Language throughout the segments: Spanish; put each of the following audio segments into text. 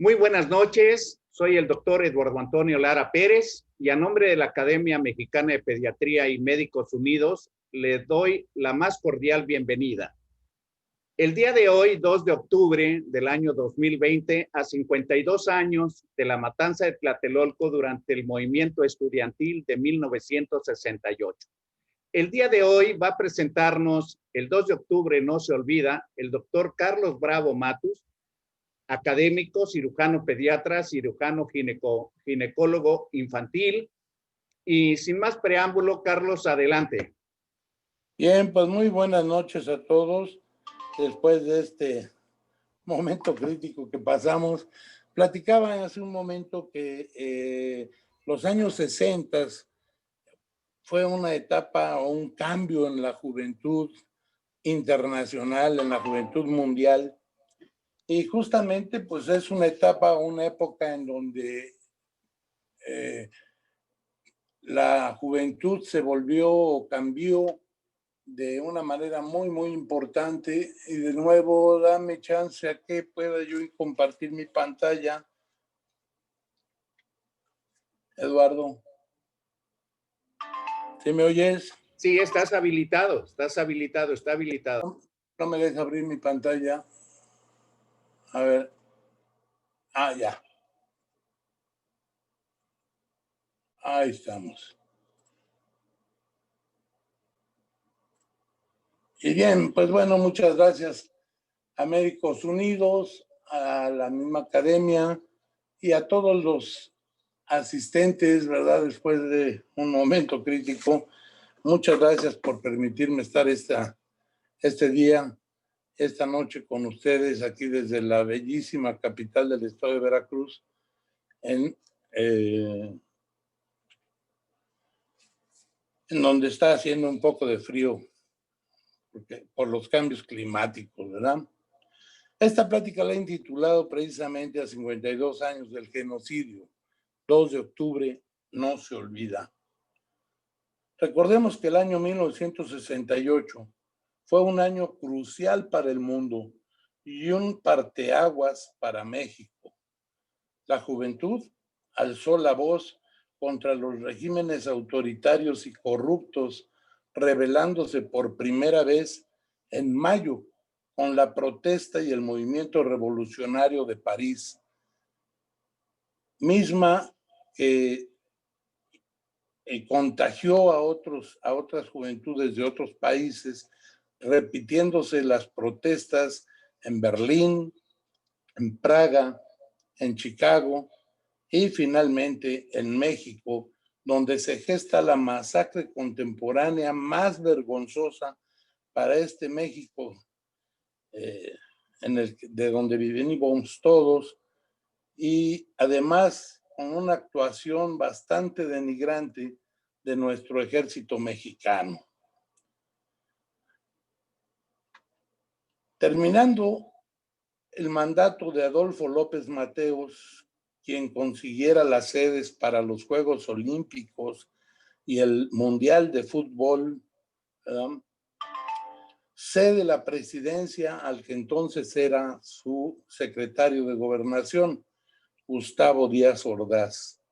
Muy buenas noches, soy el doctor Eduardo Antonio Lara Pérez y a nombre de la Academia Mexicana de Pediatría y Médicos Unidos les doy la más cordial bienvenida. El día de hoy, 2 de octubre del año 2020, a 52 años de la matanza de Tlatelolco durante el movimiento estudiantil de 1968. El día de hoy va a presentarnos, el 2 de octubre no se olvida, el doctor Carlos Bravo Matus, académico, cirujano pediatra, cirujano ginecólogo infantil. Y sin más preámbulo, Carlos, adelante. Bien, pues muy buenas noches a todos. Después de este momento crítico que pasamos, platicaba hace un momento que los años 60 fue una etapa o un cambio en la juventud internacional, en la juventud mundial. Y justamente pues es una etapa, una época en donde la juventud se volvió, cambió de una manera muy importante. Y de nuevo, dame chance a que pueda yo compartir mi pantalla. Eduardo, ¿sí me oyes? Sí, estás habilitado, está habilitado. No me deja abrir mi pantalla. A ver. Ah, ya. Ahí estamos. Y bien, pues bueno, muchas gracias a Médicos Unidos, a la misma academia y a todos los asistentes, ¿verdad? Después de un momento crítico, muchas gracias por permitirme estar este día, esta noche con ustedes aquí desde la bellísima capital del estado de Veracruz, en donde está haciendo un poco de frío por los cambios climáticos, ¿verdad? Esta plática la he intitulado precisamente a 52 años del genocidio. 2 de octubre no se olvida. Recordemos que el año 1968 fue un año crucial para el mundo y un parteaguas para México. La juventud alzó la voz contra los regímenes autoritarios y corruptos, rebelándose por primera vez en mayo con la protesta y el movimiento revolucionario de París, misma que contagió a otras juventudes de otros países, repitiéndose las protestas en Berlín, en Praga, en Chicago y finalmente en México, donde se gesta la masacre contemporánea más vergonzosa para este México, de donde vivimos todos, y además con una actuación bastante denigrante de nuestro ejército mexicano. Terminando el mandato de Adolfo López Mateos, quien consiguiera las sedes para los Juegos Olímpicos y el Mundial de Fútbol, cede la presidencia al que entonces era su secretario de Gobernación, Gustavo Díaz Ordaz.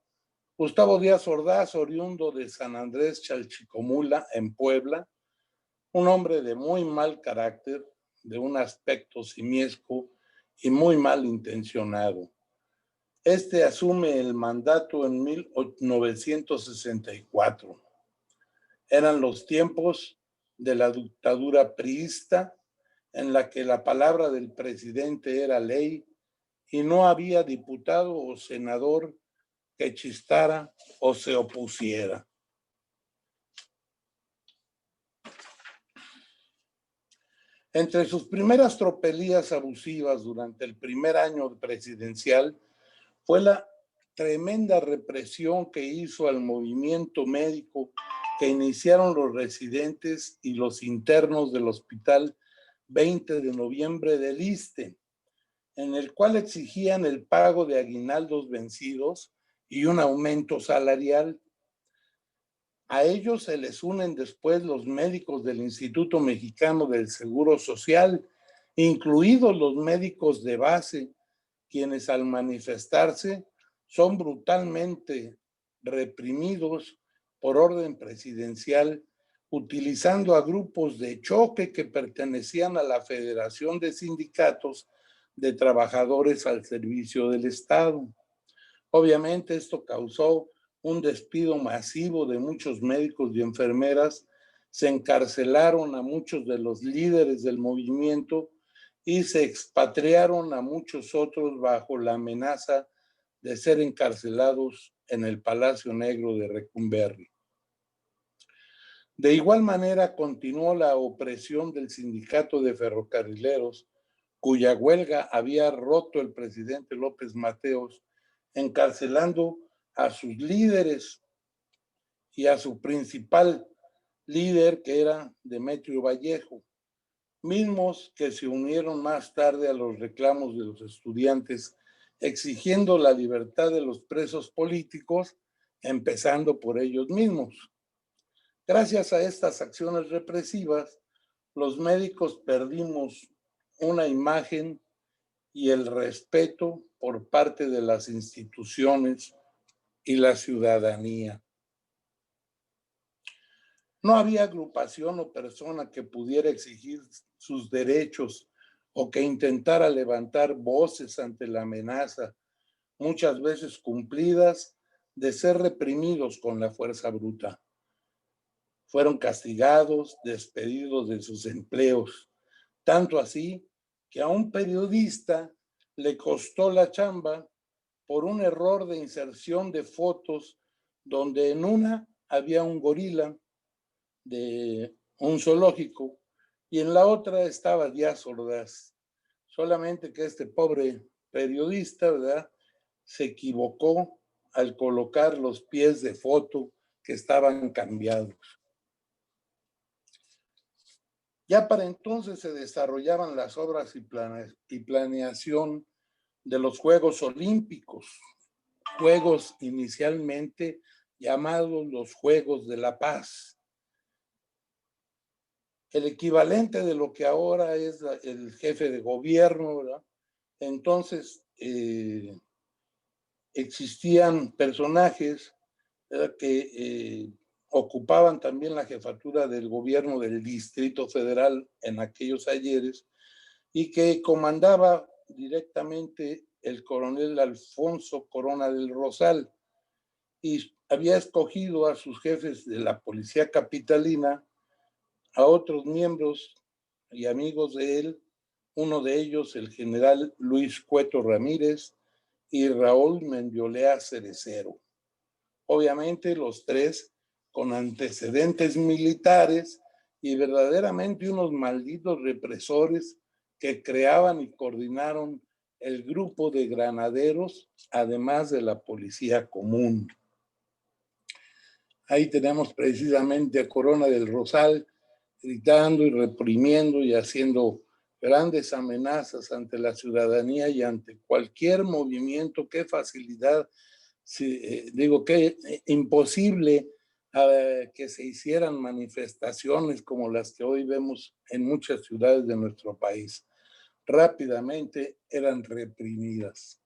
Gustavo Díaz Ordaz, oriundo de San Andrés Chalchicomula, en Puebla, un hombre de muy mal carácter, de un aspecto simiesco y muy mal intencionado. Este asume el mandato en 1964. Eran los tiempos de la dictadura priista, en la que la palabra del presidente era ley y no había diputado o senador que chistara o se opusiera. Entre sus primeras tropelías abusivas durante el primer año presidencial fue la tremenda represión que hizo al movimiento médico que iniciaron los residentes y los internos del Hospital 20 de Noviembre del ISSSTE, en el cual exigían el pago de aguinaldos vencidos y un aumento salarial. A ellos se les unen después los médicos del Instituto Mexicano del Seguro Social, incluidos los médicos de base, quienes al manifestarse son brutalmente reprimidos por orden presidencial, utilizando a grupos de choque que pertenecían a la Federación de Sindicatos de Trabajadores al Servicio del Estado. Obviamente esto causó un despido masivo de muchos médicos y enfermeras, se encarcelaron a muchos de los líderes del movimiento y se expatriaron a muchos otros bajo la amenaza de ser encarcelados en el Palacio Negro de Recumberri. De igual manera continuó la opresión del sindicato de ferrocarrileros, cuya huelga había roto el presidente López Mateos, encarcelando a sus líderes y a su principal líder, que era Demetrio Vallejo, mismos que se unieron más tarde a los reclamos de los estudiantes, exigiendo la libertad de los presos políticos, empezando por ellos mismos. Gracias a estas acciones represivas, los médicos perdimos una imagen y el respeto por parte de las instituciones y la ciudadanía. No había agrupación o persona que pudiera exigir sus derechos o que intentara levantar voces ante la amenaza, muchas veces cumplidas, de ser reprimidos con la fuerza bruta. Fueron castigados, despedidos de sus empleos, tanto así que a un periodista le costó la chamba por un error de inserción de fotos donde en una había un gorila de un zoológico y en la otra estaba Díaz Ordaz. Solamente que este pobre periodista, ¿verdad?, se equivocó al colocar los pies de foto que estaban cambiados. Ya para entonces se desarrollaban las obras y planeación de los Juegos Olímpicos, Juegos inicialmente llamados los Juegos de la Paz. El equivalente de lo que ahora es el jefe de gobierno, ¿verdad? Entonces existían personajes, ¿verdad?, que ocupaban también la jefatura del gobierno del Distrito Federal en aquellos ayeres y que comandaba directamente el coronel Alfonso Corona del Rosal, y había escogido a sus jefes de la policía capitalina, a otros miembros y amigos de él, uno de ellos el general Luis Cueto Ramírez y Raúl Mendiolea Cerecero. Obviamente los tres con antecedentes militares y verdaderamente unos malditos represores que creaban y coordinaron el grupo de granaderos, además de la policía común. Ahí tenemos precisamente a Corona del Rosal gritando y reprimiendo y haciendo grandes amenazas ante la ciudadanía y ante cualquier movimiento. Qué facilidad, digo, qué imposible que se hicieran manifestaciones como las que hoy vemos en muchas ciudades de nuestro país. Rápidamente eran reprimidas.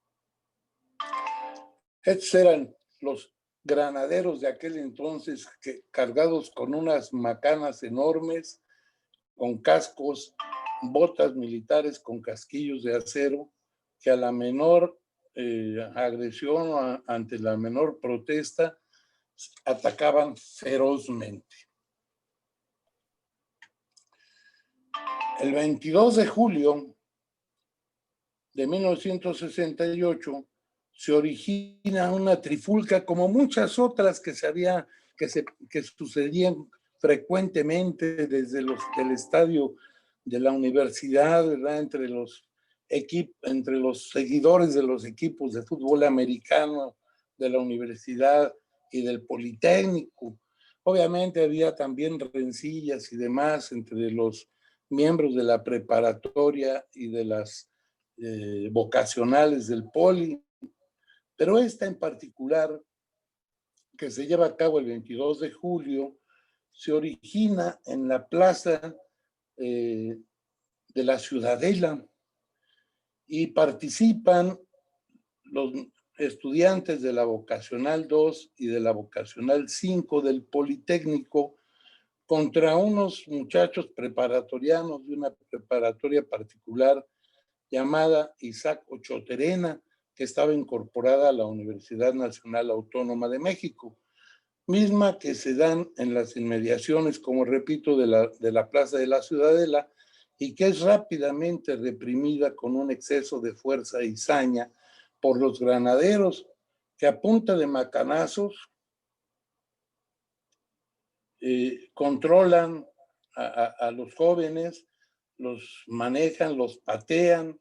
Estos eran los granaderos de aquel entonces, cargados con unas macanas enormes, con cascos, botas militares con casquillos de acero, que a la menor agresión, ante la menor protesta, atacaban ferozmente. El 22 de julio de 1968 se origina una trifulca como muchas otras que sucedían frecuentemente desde el estadio de la universidad, ¿verdad?, entre los seguidores de los equipos de fútbol americano de la universidad y del Politécnico. Obviamente había también rencillas y demás entre los miembros de la preparatoria y de las vocacionales del Poli, pero esta en particular, que se lleva a cabo el 22 de julio, se origina en la plaza de la Ciudadela y participan los estudiantes de la vocacional 2 y de la vocacional 5 del Politécnico contra unos muchachos preparatorianos de una preparatoria particular llamada Isaac Ochoterena, que estaba incorporada a la Universidad Nacional Autónoma de México, misma que se dan en las inmediaciones, como repito, de la Plaza de la Ciudadela, y que es rápidamente reprimida con un exceso de fuerza y saña por los granaderos, que a punta de macanazos controlan a los jóvenes, los manejan, los patean,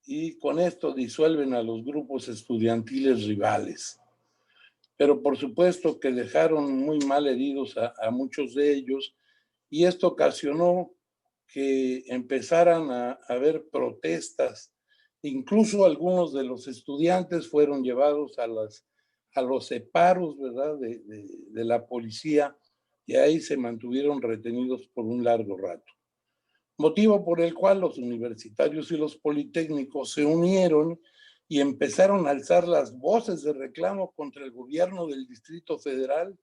y con esto disuelven a los grupos estudiantiles rivales. Pero por supuesto que dejaron muy mal heridos a muchos de ellos, y esto ocasionó que empezaran a haber protestas. Incluso algunos de los estudiantes fueron llevados a los separos, ¿verdad?, de la policía, y ahí se mantuvieron retenidos por un largo rato. Motivo por el cual los universitarios y los politécnicos se unieron y empezaron a alzar las voces de reclamo contra el gobierno del Distrito Federal.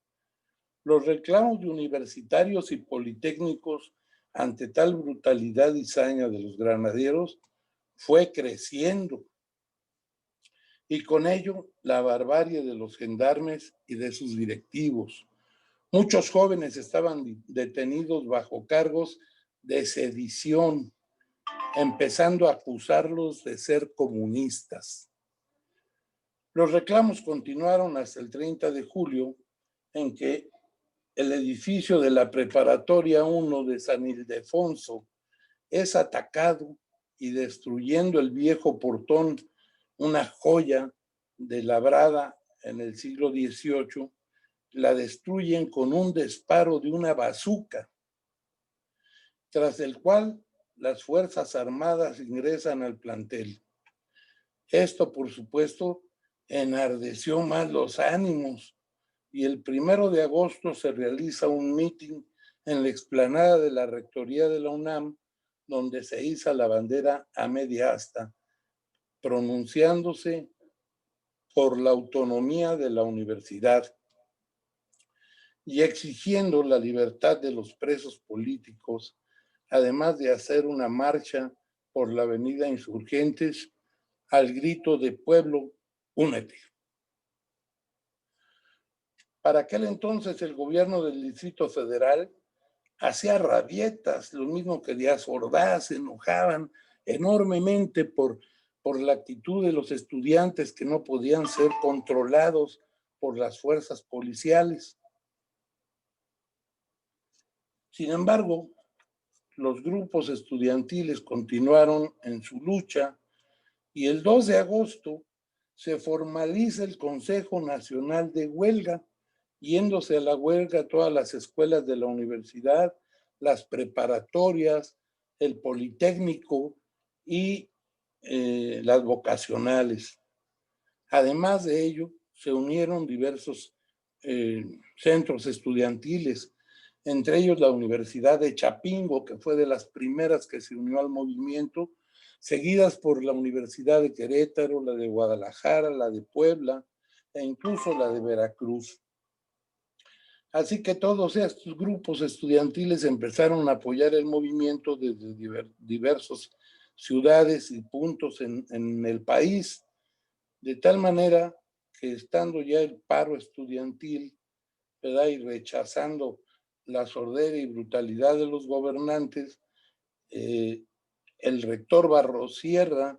Los reclamos de universitarios y politécnicos ante tal brutalidad y saña de los granaderos fue creciendo, y con ello la barbarie de los gendarmes y de sus directivos. Muchos jóvenes estaban detenidos bajo cargos de sedición, empezando a acusarlos de ser comunistas. Los reclamos continuaron hasta el 30 de julio, en que el edificio de la Preparatoria 1 de San Ildefonso es atacado, y destruyendo el viejo portón, una joya de labrada en el siglo XVIII, la destruyen con un disparo de una bazuca, tras el cual las Fuerzas Armadas ingresan al plantel. Esto, por supuesto, enardeció más los ánimos, y el 1 de agosto se realiza un mitin en la explanada de la Rectoría de la UNAM, donde se iza la bandera a media asta, pronunciándose por la autonomía de la universidad y exigiendo la libertad de los presos políticos, además de hacer una marcha por la avenida Insurgentes al grito de pueblo, únete. Para aquel entonces el gobierno del Distrito Federal hacía rabietas, lo mismo que Díaz Ordaz, se enojaban enormemente por la actitud de los estudiantes que no podían ser controlados por las fuerzas policiales. Sin embargo, los grupos estudiantiles continuaron en su lucha, y el 2 de agosto se formaliza el Consejo Nacional de Huelga, yéndose a la huelga todas las escuelas de la universidad, las preparatorias, el Politécnico y las vocacionales. Además de ello, se unieron diversos centros estudiantiles, entre ellos la Universidad de Chapingo, que fue de las primeras que se unió al movimiento, seguidas por la Universidad de Querétaro, la de Guadalajara, la de Puebla e incluso la de Veracruz. Así que todos estos grupos estudiantiles empezaron a apoyar el movimiento desde diversas ciudades y puntos en el país, de tal manera que, estando ya el paro estudiantil, ¿verdad?, y rechazando la sordera y brutalidad de los gobernantes, el rector Barrosierra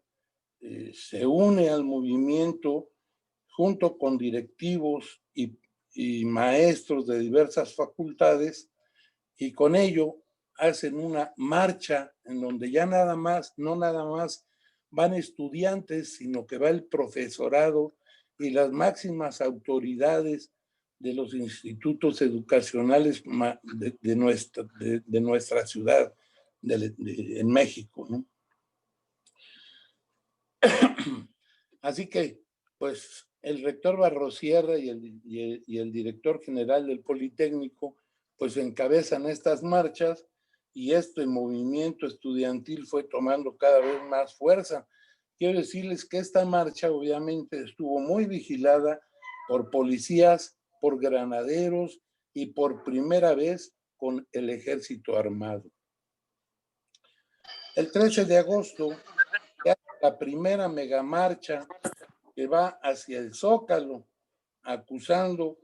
se une al movimiento junto con directivos y maestros de diversas facultades, y con ello hacen una marcha en donde ya no nada más van estudiantes, sino que va el profesorado y las máximas autoridades de los institutos educacionales de nuestra ciudad, en México, ¿no? Así que, pues, el rector Barrosierra y el director general del Politécnico, pues, encabezan estas marchas, y este movimiento estudiantil fue tomando cada vez más fuerza, quiero decirles que esta marcha obviamente estuvo muy vigilada por policías, por granaderos y por primera vez con el ejército armado. El 13 de agosto, la primera megamarcha que va hacia el Zócalo, acusando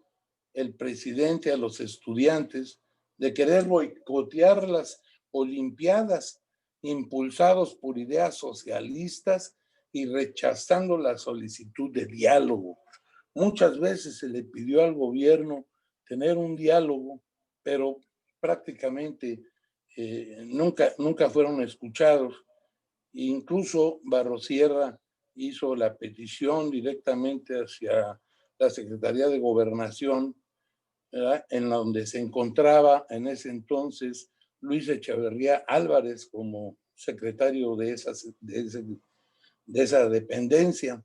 el presidente a los estudiantes de querer boicotear las Olimpiadas, impulsados por ideas socialistas y rechazando la solicitud de diálogo. Muchas veces se le pidió al gobierno tener un diálogo, pero prácticamente nunca fueron escuchados. Incluso Barrosierra hizo la petición directamente hacia la Secretaría de Gobernación, ¿verdad?, en donde se encontraba en ese entonces Luis Echeverría Álvarez como secretario de esa dependencia.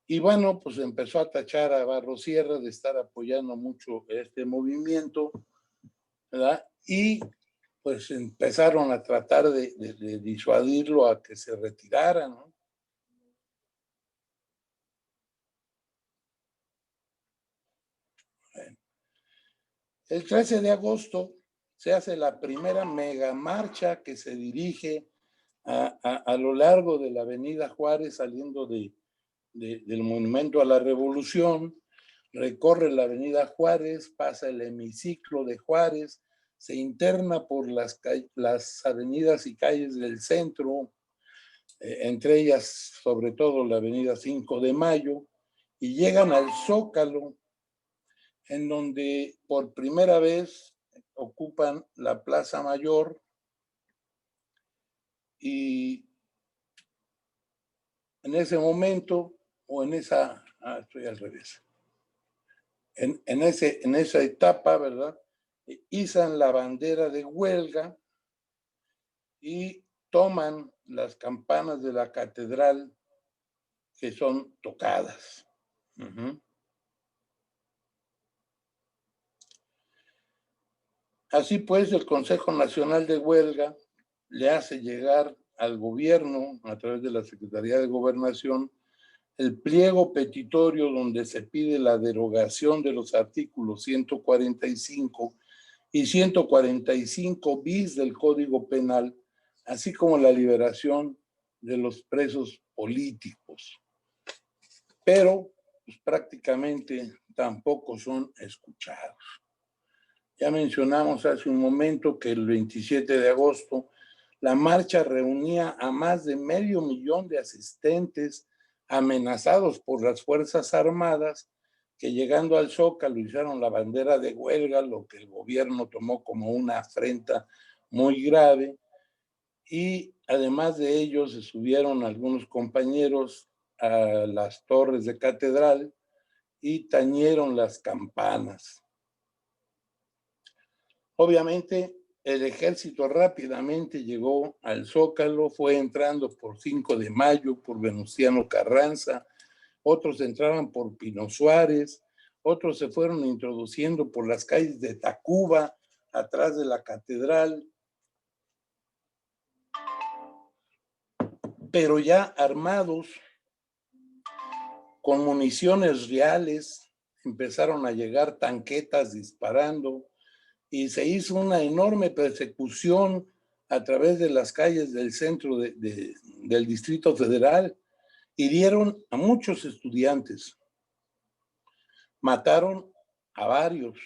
Y bueno, pues empezó a tachar a Barrosierra de estar apoyando mucho este movimiento, ¿verdad? Y pues empezaron a tratar de disuadirlo a que se retirara, ¿no? Bueno, el 13 de agosto se hace la primera mega marcha que se dirige a lo largo de la Avenida Juárez, saliendo del Monumento a la Revolución, recorre la Avenida Juárez, pasa el hemiciclo de Juárez, se interna por las avenidas y calles del centro, entre ellas sobre todo la Avenida 5 de Mayo, y llegan al Zócalo, en donde por primera vez ocupan la Plaza Mayor, y en ese momento, o en esa, estoy al revés, en esa etapa, ¿verdad?, izan la bandera de huelga y toman las campanas de la catedral que son tocadas. Así pues, el Consejo Nacional de Huelga le hace llegar al gobierno, a través de la Secretaría de Gobernación, el pliego petitorio donde se pide la derogación de los artículos 145 y 145 bis del Código Penal, así como la liberación de los presos políticos. Pero pues, prácticamente tampoco son escuchados. Ya mencionamos hace un momento que el 27 de agosto la marcha reunía a más de 500,000 de asistentes amenazados por las Fuerzas Armadas, que llegando al Zócalo izaron la bandera de huelga, lo que el gobierno tomó como una afrenta muy grave, y además de ellos se subieron algunos compañeros a las torres de catedral y tañeron las campanas. Obviamente, el ejército rápidamente llegó al Zócalo, fue entrando por 5 de Mayo, por Venustiano Carranza, otros entraban por Pino Suárez, otros se fueron introduciendo por las calles de Tacuba, atrás de la catedral, pero ya armados, con municiones reales, empezaron a llegar tanquetas disparando, y se hizo una enorme persecución a través de las calles del centro del Distrito Federal. Hirieron a muchos estudiantes, mataron a varios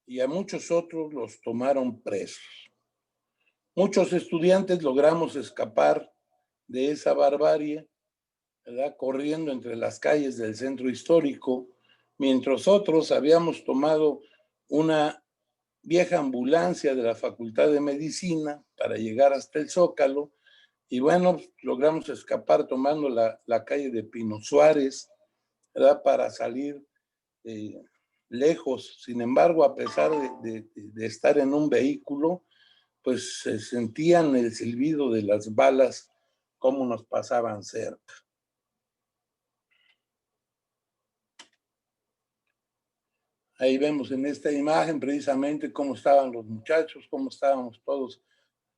y a muchos otros los tomaron presos. Muchos estudiantes logramos escapar de esa barbarie, ¿verdad?, corriendo entre las calles del centro histórico, mientras otros habíamos tomado una vieja ambulancia de la Facultad de Medicina para llegar hasta el Zócalo, y bueno, logramos escapar tomando la calle de Pino Suárez, ¿verdad?, para salir lejos. Sin embargo, a pesar de estar en un vehículo, pues se sentían el silbido de las balas como nos pasaban cerca. Ahí vemos en esta imagen precisamente cómo estaban los muchachos, cómo estábamos todos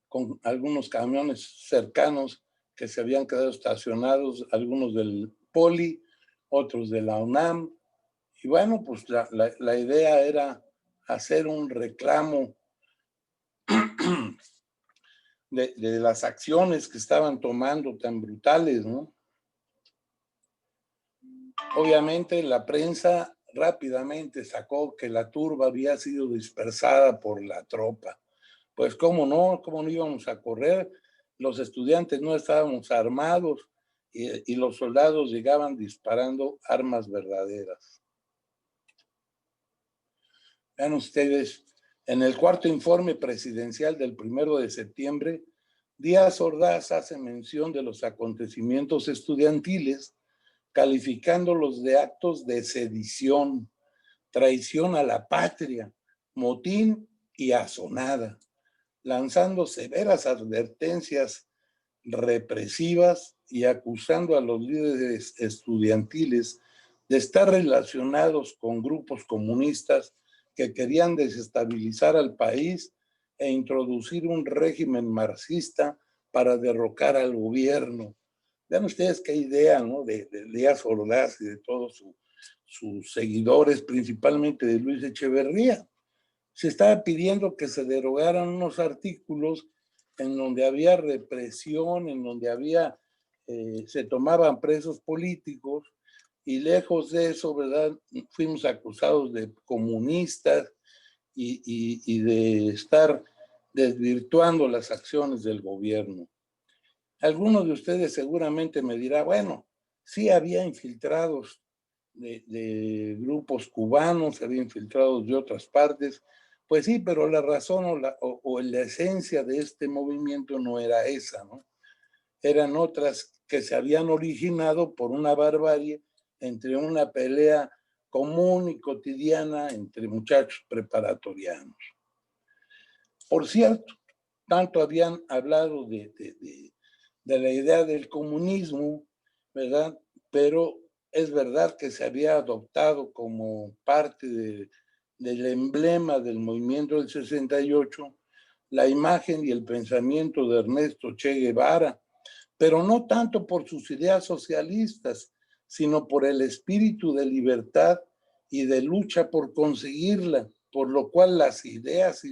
con algunos camiones cercanos que se habían quedado estacionados, algunos del Poli, otros de la UNAM. Y bueno, pues la idea era hacer un reclamo de las acciones que estaban tomando tan brutales, ¿no? Obviamente la prensa rápidamente sacó que la turba había sido dispersada por la tropa. Pues cómo no íbamos a correr, los estudiantes no estábamos armados y los soldados llegaban disparando armas verdaderas. Vean ustedes, en el cuarto informe presidencial del 1 de septiembre, Díaz Ordaz hace mención de los acontecimientos estudiantiles, calificándolos de actos de sedición, traición a la patria, motín y asonada, lanzando severas advertencias represivas y acusando a los líderes estudiantiles de estar relacionados con grupos comunistas que querían desestabilizar al país e introducir un régimen marxista para derrocar al gobierno. Vean ustedes qué idea, ¿no? De Díaz Ordaz y de todos sus seguidores, principalmente de Luis Echeverría. Se estaba pidiendo que se derogaran unos artículos en donde había represión, en donde se tomaban presos políticos, y lejos de eso, ¿verdad? Fuimos acusados de comunistas y de estar desvirtuando las acciones del gobierno. Algunos de ustedes seguramente me dirán, bueno, sí había infiltrados de grupos cubanos, había infiltrados de otras partes. Pues sí, pero la razón o la esencia de este movimiento no era esa, ¿no? Eran otras que se habían originado por una barbarie entre una pelea común y cotidiana entre muchachos preparatorianos. Por cierto, tanto habían hablado de la idea del comunismo, ¿verdad? Pero es verdad que se había adoptado como parte del emblema del movimiento del 68 la imagen y el pensamiento de Ernesto Che Guevara, pero no tanto por sus ideas socialistas, sino por el espíritu de libertad y de lucha por conseguirla, por lo cual las ideas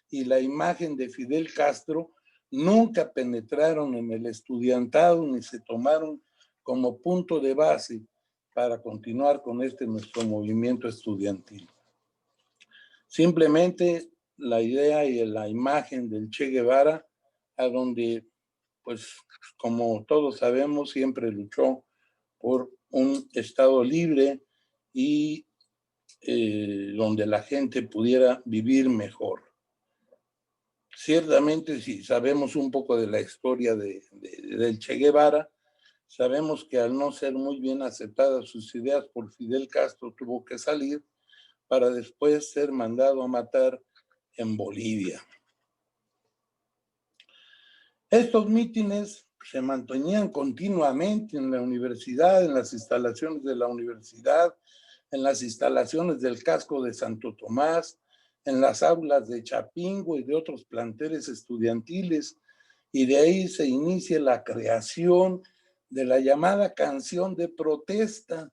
y la imagen de Fidel Castro nunca penetraron en el estudiantado ni se tomaron como punto de base para continuar con nuestro movimiento estudiantil. Simplemente la idea y la imagen del Che Guevara, a donde, pues, como todos sabemos, siempre luchó por un Estado libre y donde la gente pudiera vivir mejor. Ciertamente, si sabemos un poco de la historia del Che Guevara, sabemos que al no ser muy bien aceptadas sus ideas por Fidel Castro, tuvo que salir para después ser mandado a matar en Bolivia. Estos mítines se mantenían continuamente en la universidad, en las instalaciones de la universidad, en las instalaciones del casco de Santo Tomás, en las aulas de Chapingo y de otros planteles estudiantiles, y de ahí se inicia la creación de la llamada canción de protesta.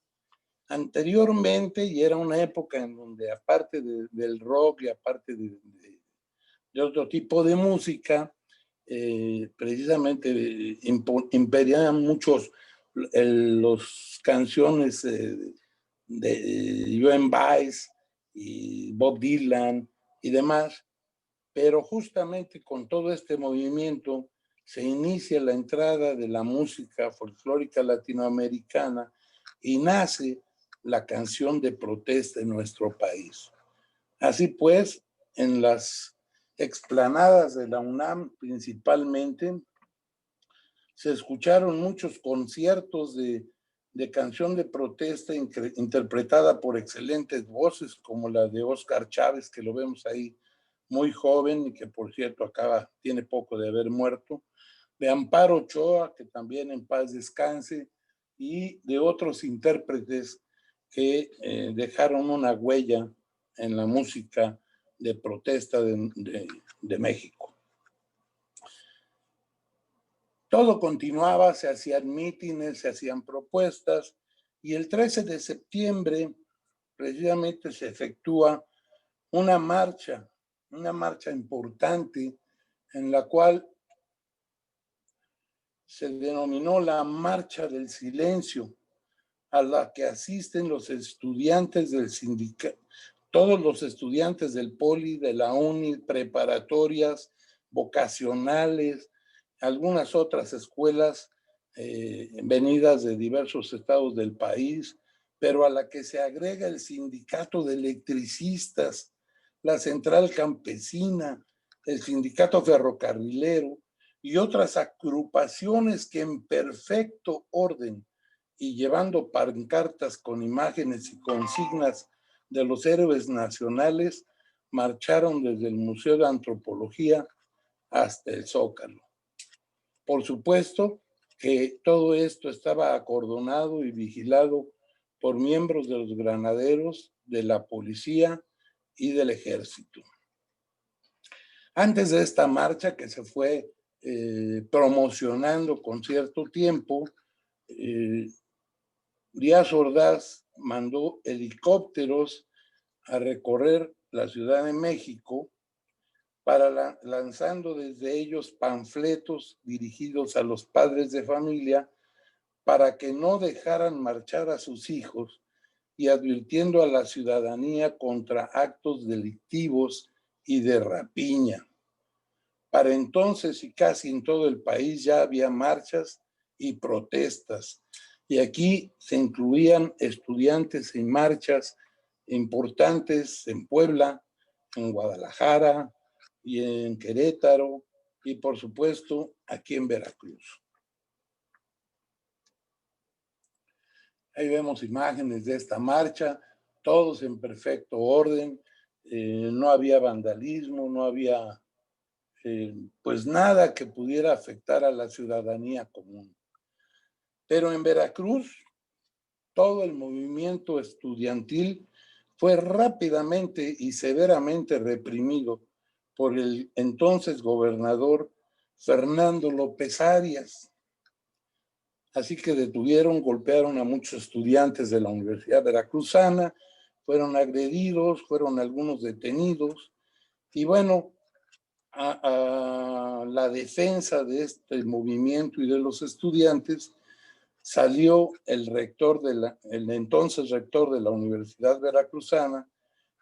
Anteriormente, y era una época en donde aparte del rock y aparte de otro tipo de música, precisamente imperiaban muchos los canciones de Joan Baez y Bob Dylan y demás, pero justamente con todo este movimiento se inicia la entrada de la música folclórica latinoamericana y nace la canción de protesta en nuestro país. Así pues, en las explanadas de la UNAM principalmente, se escucharon muchos conciertos de canción de protesta interpretada por excelentes voces como la de Óscar Chávez, que lo vemos ahí muy joven y que por cierto tiene poco de haber muerto, de Amparo Ochoa, que también en paz descanse, y de otros intérpretes que dejaron una huella en la música de protesta de México. Todo continuaba, se hacían mítines, se hacían propuestas, y el 13 de septiembre precisamente se efectúa una marcha importante en la cual se denominó la Marcha del Silencio, a la que asisten los estudiantes del sindicato, todos los estudiantes del Poli, de la UNI, preparatorias, vocacionales, algunas otras escuelas venidas de diversos estados del país, pero a la que se agrega el sindicato de electricistas, la central campesina, el sindicato ferrocarrilero y otras agrupaciones que en perfecto orden y llevando pancartas con imágenes y consignas de los héroes nacionales, marcharon desde el Museo de Antropología hasta el Zócalo. Por supuesto que todo esto estaba acordonado y vigilado por miembros de los granaderos, de la policía y del ejército. Antes de esta marcha, que se fue promocionando con cierto tiempo, Díaz Ordaz mandó helicópteros a recorrer la Ciudad de México lanzando desde ellos panfletos dirigidos a los padres de familia para que no dejaran marchar a sus hijos y advirtiendo a la ciudadanía contra actos delictivos y de rapiña. Para entonces y casi en todo el país ya había marchas y protestas. Y aquí se incluían estudiantes en marchas importantes en Puebla, en Guadalajara y en Querétaro y por supuesto aquí en Veracruz. Ahí vemos imágenes de esta marcha, todos en perfecto orden, no había vandalismo, no había pues nada que pudiera afectar a la ciudadanía común. Pero en Veracruz, todo el movimiento estudiantil fue rápidamente y severamente reprimido por el entonces gobernador Fernando López Arias. Así que detuvieron, golpearon a muchos estudiantes de la Universidad Veracruzana, fueron agredidos, fueron algunos detenidos, y bueno, a la defensa de este movimiento y de los estudiantes salió el entonces rector de la Universidad Veracruzana,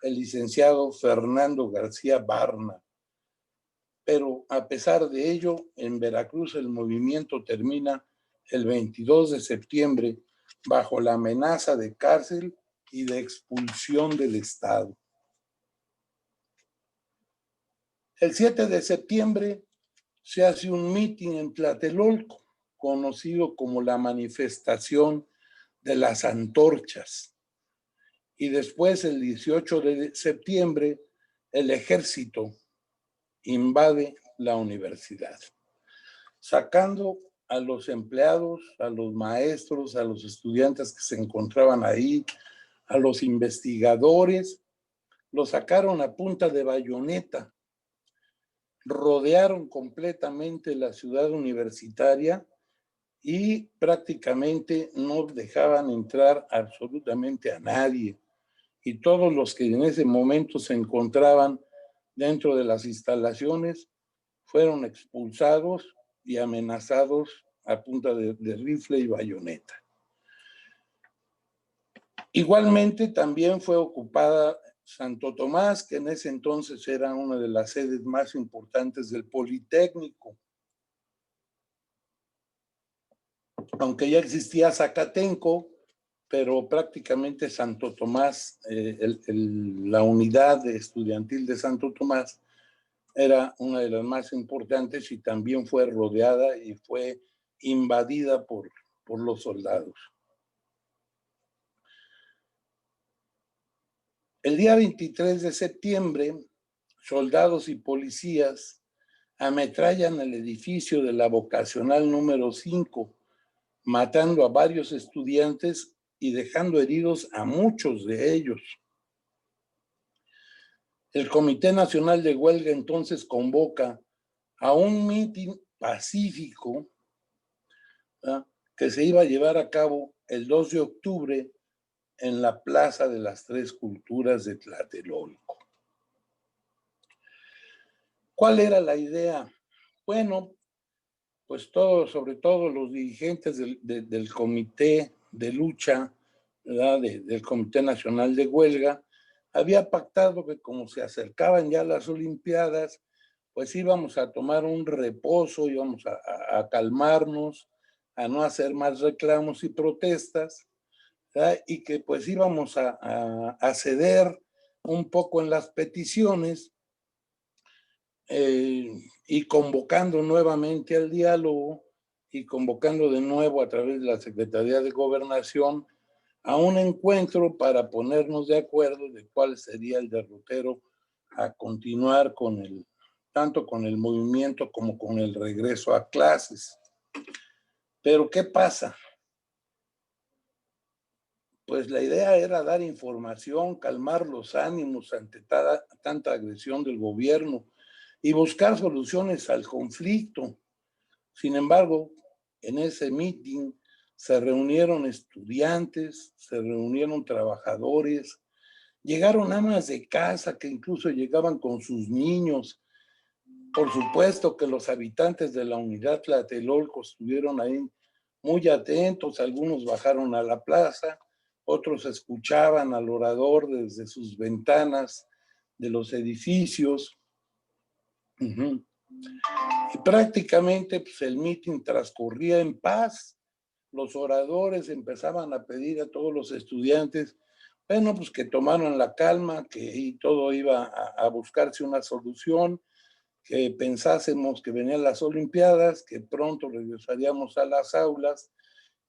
el licenciado Fernando García Barna. Pero a pesar de ello, en Veracruz el movimiento termina el 22 de septiembre bajo la amenaza de cárcel y de expulsión del Estado. El 7 de septiembre se hace un mitin en Tlatelolco, conocido como la manifestación de las antorchas. Y después, el 18 de septiembre, el ejército invade la universidad, sacando a los empleados, a los maestros, a los estudiantes que se encontraban ahí, a los investigadores, los sacaron a punta de bayoneta, rodearon completamente la ciudad universitaria y prácticamente no dejaban entrar absolutamente a nadie. Y todos los que en ese momento se encontraban dentro de las instalaciones fueron expulsados y amenazados a punta de rifle y bayoneta. Igualmente también fue ocupada Santo Tomás, que en ese entonces era una de las sedes más importantes del Politécnico. Aunque ya existía Zacatenco, pero prácticamente Santo Tomás, la unidad estudiantil de Santo Tomás, era una de las más importantes y también fue rodeada y fue invadida por los soldados. El día 23 de septiembre, soldados y policías ametrallan el edificio de la vocacional número 5, matando a varios estudiantes y dejando heridos a muchos de ellos. El Comité Nacional de Huelga entonces convoca a un mitin pacífico ¿verdad?, que se iba a llevar a cabo el 2 de octubre en la Plaza de las Tres Culturas de Tlatelolco. ¿Cuál era la idea? Bueno, pues todos, sobre todo los dirigentes del comité de lucha, ¿verdad?, del Comité Nacional de Huelga, había pactado que como se acercaban ya las Olimpiadas, pues íbamos a tomar un reposo, íbamos a calmarnos, a no hacer más reclamos y protestas, ¿verdad?, y que pues íbamos a ceder un poco en las peticiones, y convocando nuevamente al diálogo y convocando de nuevo a través de la Secretaría de Gobernación a un encuentro para ponernos de acuerdo de cuál sería el derrotero a continuar con tanto con el movimiento como con el regreso a clases. Pero ¿qué pasa? Pues la idea era dar información, calmar los ánimos ante tanta agresión del gobierno y buscar soluciones al conflicto. Sin embargo, en ese meeting se reunieron estudiantes, se reunieron trabajadores, llegaron amas de casa que incluso llegaban con sus niños. Por supuesto que los habitantes de la unidad Tlatelolco estuvieron ahí muy atentos, algunos bajaron a la plaza, otros escuchaban al orador desde sus ventanas de los edificios. Uh-huh. Y prácticamente pues, el mitin transcurría en paz. Los oradores empezaban a pedir a todos los estudiantes, bueno, pues que tomaran la calma, que todo iba a buscarse una solución, que pensásemos que venían las Olimpiadas, que pronto regresaríamos a las aulas,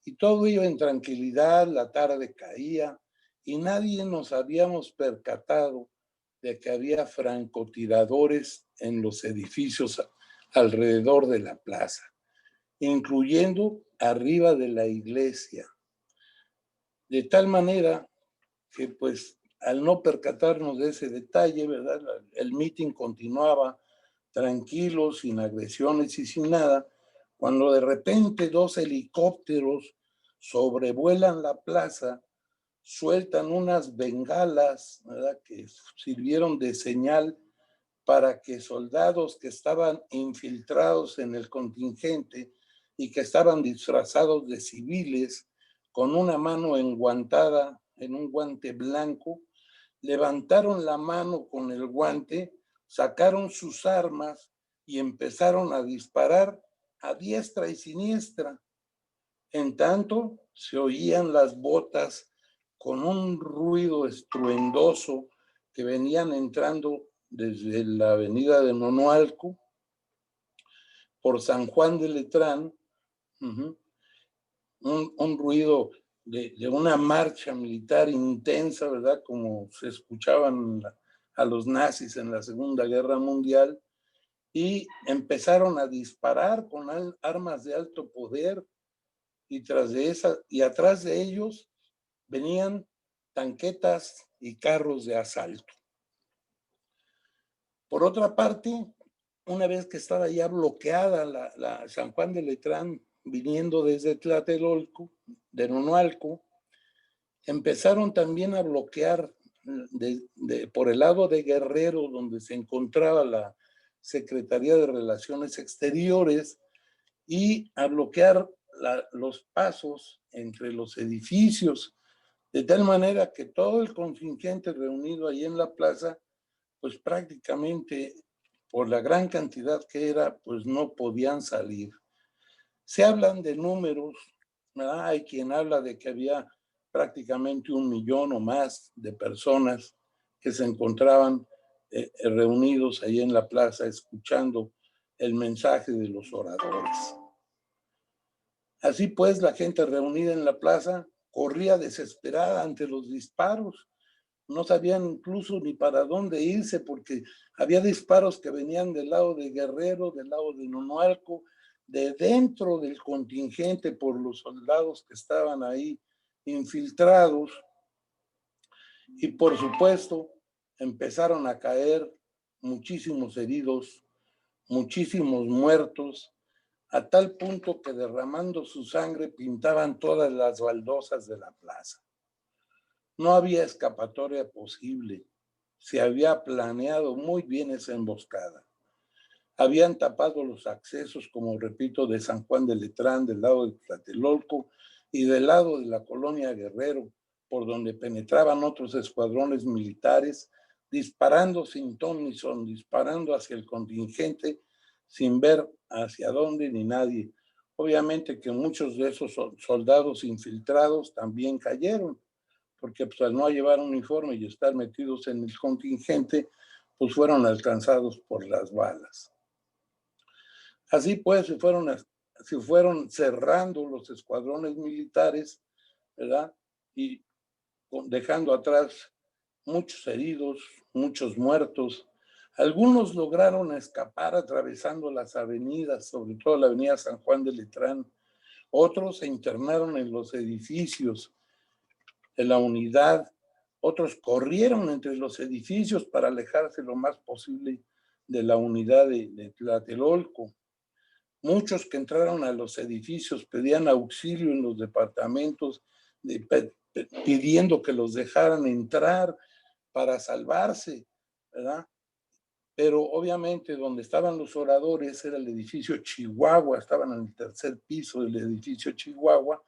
y todo iba en tranquilidad, la tarde caía, y nadie nos habíamos percatado de que había francotiradores en los edificios alrededor de la plaza, incluyendo arriba de la iglesia. De tal manera que, pues, al no percatarnos de ese detalle, ¿verdad?, el mitin continuaba tranquilo, sin agresiones y sin nada, cuando de repente 2 helicópteros sobrevuelan la plaza, sueltan unas bengalas, ¿verdad?, que sirvieron de señal para que soldados que estaban infiltrados en el contingente y que estaban disfrazados de civiles, con una mano enguantada en un guante blanco, levantaron la mano con el guante, sacaron sus armas y empezaron a disparar a diestra y siniestra. En tanto, se oían las botas con un ruido estruendoso que venían entrando desde la avenida de Nonualco, por San Juan de Letrán, un ruido de una marcha militar intensa, ¿verdad?, como se escuchaban a los nazis en la Segunda Guerra Mundial, y empezaron a disparar con armas de alto poder, y atrás de ellos venían tanquetas y carros de asalto. Por otra parte, una vez que estaba ya bloqueada la San Juan de Letrán, viniendo desde Tlatelolco, de Nonualco, empezaron también a bloquear por el lado de Guerrero, donde se encontraba la Secretaría de Relaciones Exteriores, y a bloquear los pasos entre los edificios, de tal manera que todo el contingente reunido ahí en la plaza, pues prácticamente por la gran cantidad que era, pues no podían salir. Se hablan de números, ¿verdad? Hay quien habla de que había prácticamente 1 millón o más de personas que se encontraban reunidos ahí en la plaza escuchando el mensaje de los oradores. Así pues, la gente reunida en la plaza corría desesperada ante los disparos. No sabían incluso ni para dónde irse, porque había disparos que venían del lado de Guerrero, del lado de Nonualco, de dentro del contingente por los soldados que estaban ahí infiltrados. Y por supuesto, empezaron a caer muchísimos heridos, muchísimos muertos, a tal punto que derramando su sangre pintaban todas las baldosas de la plaza. No había escapatoria posible. Se había planeado muy bien esa emboscada. Habían tapado los accesos, como repito, de San Juan de Letrán, del lado de Tlatelolco y del lado de la colonia Guerrero, por donde penetraban otros escuadrones militares, disparando sin ton ni son, disparando hacia el contingente sin ver hacia dónde ni nadie. Obviamente que muchos de esos soldados infiltrados también cayeron, porque pues, al no llevar uniforme y estar metidos en el contingente, pues fueron alcanzados por las balas. Así pues, se fueron cerrando los escuadrones militares, ¿verdad? Y dejando atrás muchos heridos, muchos muertos. Algunos lograron escapar atravesando las avenidas, sobre todo la avenida San Juan de Letrán. Otros se internaron en los edificios de la unidad. Otros corrieron entre los edificios para alejarse lo más posible de la unidad de Tlatelolco. Muchos que entraron a los edificios pedían auxilio en los departamentos, pidiendo que los dejaran entrar para salvarse, ¿verdad? Pero obviamente donde estaban los oradores era el edificio Chihuahua, estaban en el tercer piso del edificio Chihuahua,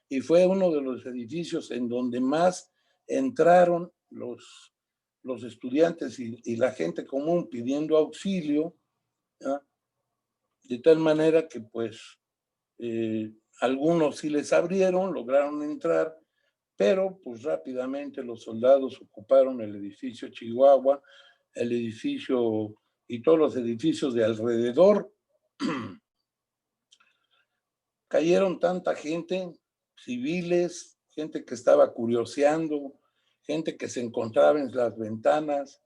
y fue uno de los edificios en donde más entraron los estudiantes y la gente común pidiendo auxilio, ¿verdad? De tal manera que pues algunos sí les abrieron, lograron entrar, pero pues rápidamente los soldados ocuparon el edificio Chihuahua, el edificio y todos los edificios de alrededor. Cayeron tanta gente, civiles, gente que estaba curioseando, gente que se encontraba en las ventanas,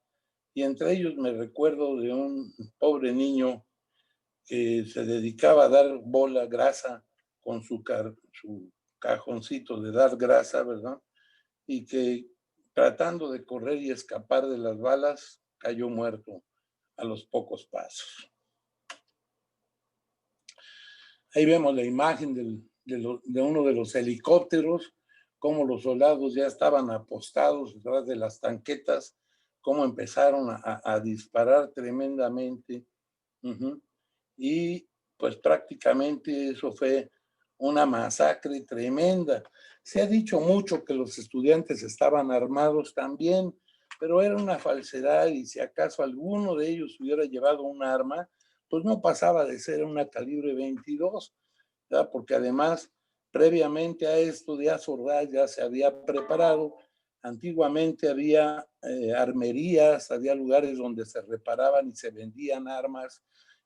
y entre ellos me recuerdo de un pobre niño que se dedicaba a dar bola, grasa, con su cajoncito de dar grasa, ¿verdad? Y que tratando de correr y escapar de las balas, cayó muerto a los pocos pasos. Ahí vemos la imagen de uno de los helicópteros, cómo los soldados ya estaban apostados detrás de las tanquetas, cómo empezaron a disparar tremendamente. Y pues prácticamente eso fue una masacre tremenda. Se ha dicho mucho que los estudiantes estaban armados también, pero era una falsedad, y si acaso alguno de ellos hubiera llevado un arma, pues no pasaba de ser una calibre 22, ¿verdad? Porque además, previamente a esto, Díaz Ordaz ya se había preparado. Antiguamente había armerías, había lugares donde se reparaban y se vendían armas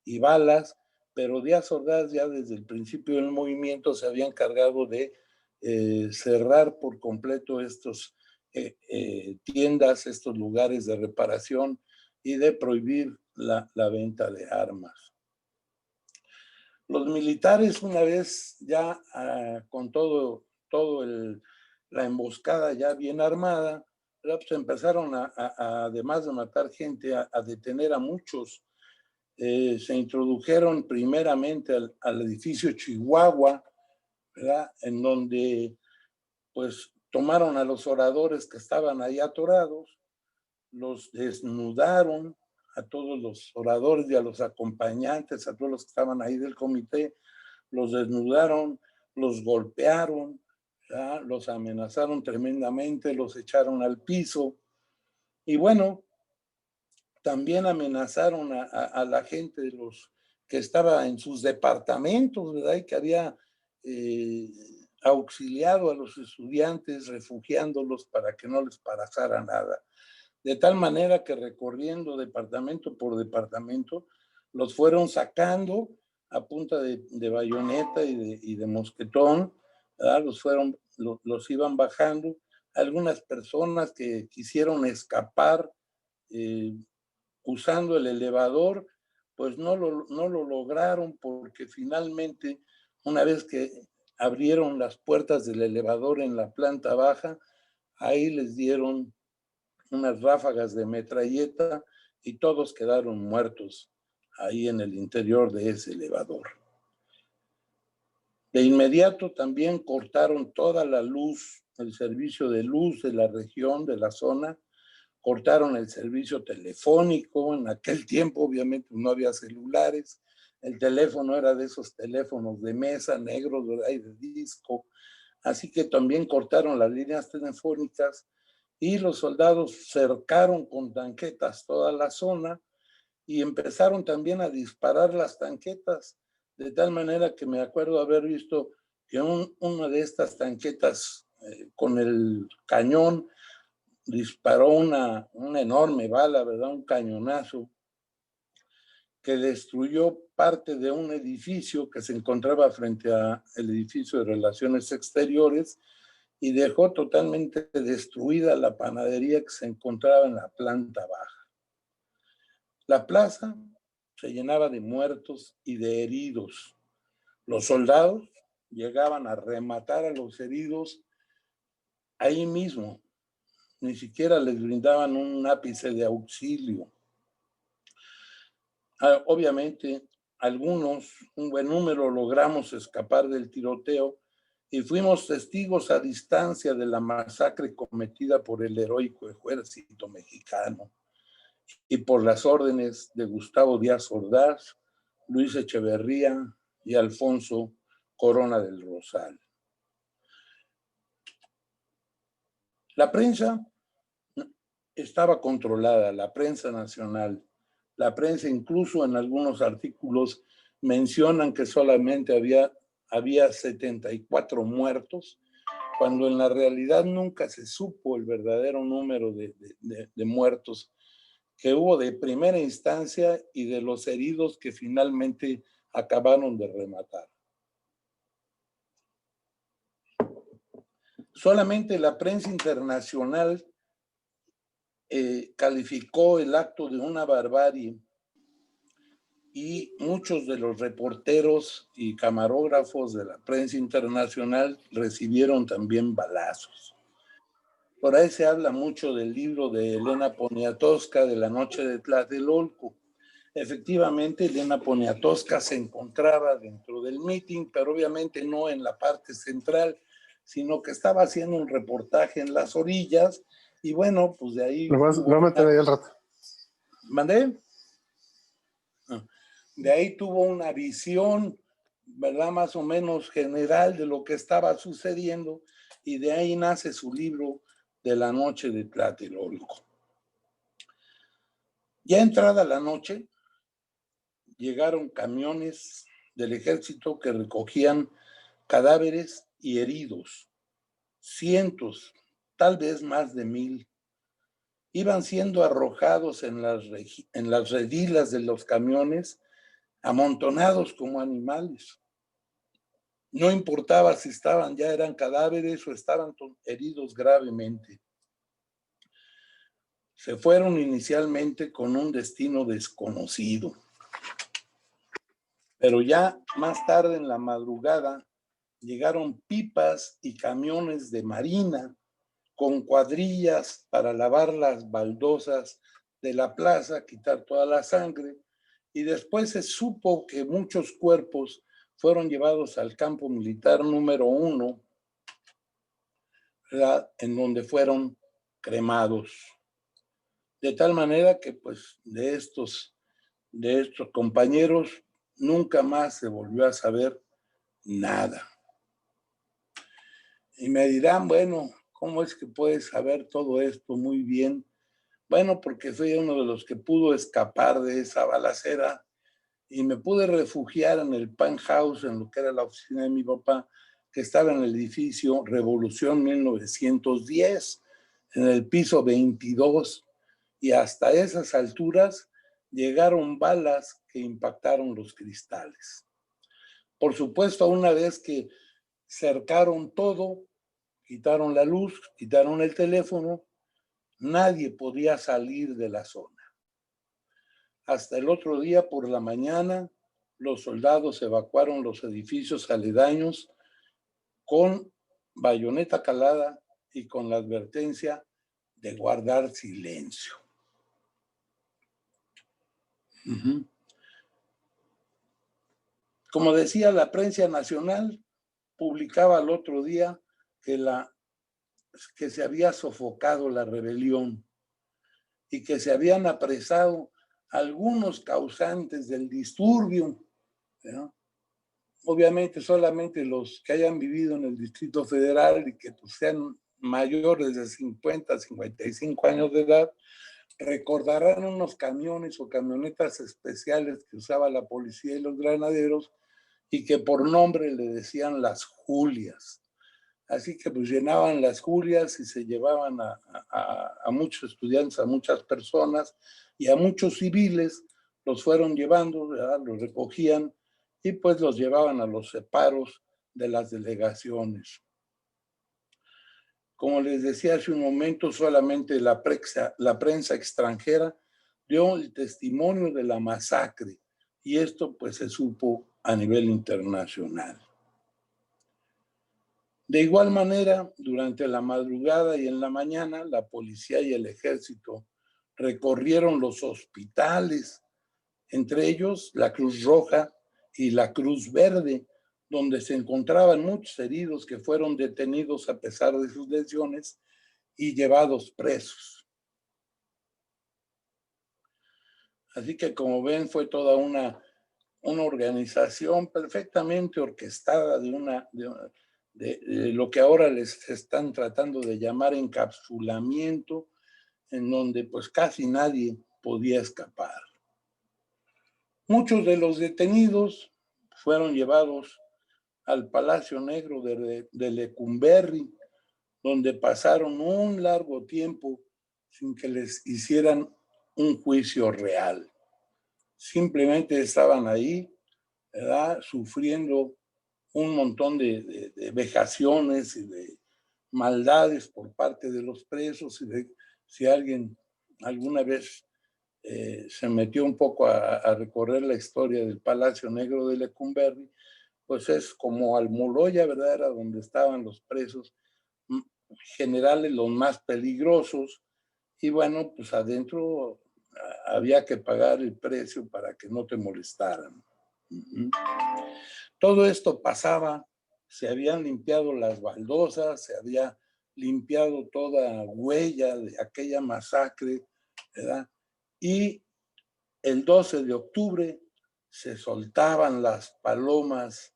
y balas, pero Díaz Ordaz ya desde el principio del movimiento se había encargado de cerrar por completo estos tiendas, estos lugares de reparación, y de prohibir la venta de armas. Los militares, una vez ya con la emboscada ya bien armada, pues empezaron además de matar gente, a detener a muchos. Se introdujeron primeramente al edificio Chihuahua, ¿verdad? En donde pues tomaron a los oradores que estaban ahí atorados, los desnudaron, a todos los oradores y a los acompañantes, a todos los que estaban ahí del comité, los desnudaron, los golpearon, ¿verdad? Los amenazaron tremendamente, los echaron al piso, y bueno, también amenazaron a la gente de los que estaba en sus departamentos, ¿verdad? Y que había auxiliado a los estudiantes, refugiándolos para que no les pasara nada. De tal manera que recorriendo departamento por departamento, los fueron sacando a punta de bayoneta y de mosquetón, ¿verdad? Los iban bajando. Algunas personas que quisieron escapar usando el elevador, pues no lo lograron, porque finalmente, una vez que abrieron las puertas del elevador en la planta baja, ahí les dieron unas ráfagas de metralleta y todos quedaron muertos ahí en el interior de ese elevador. De inmediato también cortaron toda la luz, el servicio de luz de la región, de la zona, cortaron el servicio telefónico. En aquel tiempo obviamente no había celulares, el teléfono era de esos teléfonos de mesa negros de disco, así que también cortaron las líneas telefónicas y los soldados cercaron con tanquetas toda la zona y empezaron también a disparar las tanquetas, de tal manera que me acuerdo haber visto que una de estas tanquetas con el cañón disparó una enorme bala, ¿verdad? Un cañonazo que destruyó parte de un edificio que se encontraba frente al edificio de Relaciones Exteriores y dejó totalmente destruida la panadería que se encontraba en la planta baja. La plaza se llenaba de muertos y de heridos. Los soldados llegaban a rematar a los heridos ahí mismo, ni siquiera les brindaban un ápice de auxilio. Obviamente, algunos, un buen número, logramos escapar del tiroteo y fuimos testigos a distancia de la masacre cometida por el heroico ejército mexicano y por las órdenes de Gustavo Díaz Ordaz, Luis Echeverría y Alfonso Corona del Rosal. La prensa estaba controlada, la prensa nacional. La prensa incluso en algunos artículos mencionan que solamente había 74 muertos, cuando en la realidad nunca se supo el verdadero número de muertos que hubo de primera instancia y de los heridos que finalmente acabaron de rematar. Solamente la prensa internacional calificó el acto de una barbarie y muchos de los reporteros y camarógrafos de la prensa internacional recibieron también balazos. Por ahí se habla mucho del libro de Elena Poniatowska de La noche de Tlatelolco. Efectivamente, Elena Poniatowska se encontraba dentro del meeting, pero obviamente no en la parte central, sino que estaba haciendo un reportaje en las orillas y bueno, pues de ahí... Lo voy a meter ahí al rato. ¿Mandé? De ahí tuvo una visión, ¿verdad? Más o menos general de lo que estaba sucediendo y de ahí nace su libro de La noche de Tlatelolco. Ya entrada la noche, llegaron camiones del ejército que recogían cadáveres y heridos, cientos, tal vez más de 1000. Iban siendo arrojados en las redilas de los camiones, amontonados como animales. No importaba si ya eran cadáveres o estaban heridos gravemente. Se fueron inicialmente con un destino desconocido. Pero ya más tarde en la madrugada llegaron pipas y camiones de marina con cuadrillas para lavar las baldosas de la plaza, quitar toda la sangre, y después se supo que muchos cuerpos fueron llevados al campo militar número 1, ¿verdad? En donde fueron cremados. De tal manera que pues de estos compañeros nunca más se volvió a saber nada. Y me dirán, bueno, ¿cómo es que puedes saber todo esto muy bien? Bueno, porque fui uno de los que pudo escapar de esa balacera y me pude refugiar en el penthouse, en lo que era la oficina de mi papá, que estaba en el edificio Revolución 1910, en el piso 22, y hasta esas alturas llegaron balas que impactaron los cristales. Por supuesto, una vez que cercaron todo, quitaron la luz, quitaron el teléfono, nadie podía salir de la zona. Hasta el otro día por la mañana, los soldados evacuaron los edificios aledaños con bayoneta calada y con la advertencia de guardar silencio. Como decía la prensa nacional, publicaba al otro día que se había sofocado la rebelión y que se habían apresado algunos causantes del disturbio, ¿no? Obviamente solamente los que hayan vivido en el Distrito Federal y que pues, sean mayores de 50, 55 años de edad, recordarán unos camiones o camionetas especiales que usaba la policía y los granaderos y que por nombre le decían las Julias. Así que pues llenaban las Julias y se llevaban a muchos estudiantes, a muchas personas y a muchos civiles, los fueron llevando, ¿verdad? Los recogían y pues los llevaban a los separos de las delegaciones. Como les decía hace un momento, solamente la prensa extranjera dio el testimonio de la masacre y esto pues se supo a nivel internacional. De igual manera, durante la madrugada y en la mañana, la policía y el ejército recorrieron los hospitales, entre ellos la Cruz Roja y la Cruz Verde, donde se encontraban muchos heridos que fueron detenidos a pesar de sus lesiones y llevados presos. Así que, como ven, fue toda una organización perfectamente orquestada de lo que ahora les están tratando de llamar encapsulamiento, en donde pues casi nadie podía escapar. Muchos de los detenidos fueron llevados al Palacio Negro de Lecumberri, donde pasaron un largo tiempo sin que les hicieran un juicio real. Simplemente estaban ahí, ¿verdad?, sufriendo un montón de vejaciones y de maldades por parte de los presos. Y si alguien alguna vez se metió un poco a recorrer la historia del Palacio Negro de Lecumberri, pues es como Almoloya, ¿verdad? Era donde estaban los presos generales, los más peligrosos, y bueno, pues adentro había que pagar el precio para que no te molestaran. Todo esto pasaba, se habían limpiado las baldosas, se había limpiado toda huella de aquella masacre, ¿verdad? Y el 12 de octubre se soltaban las palomas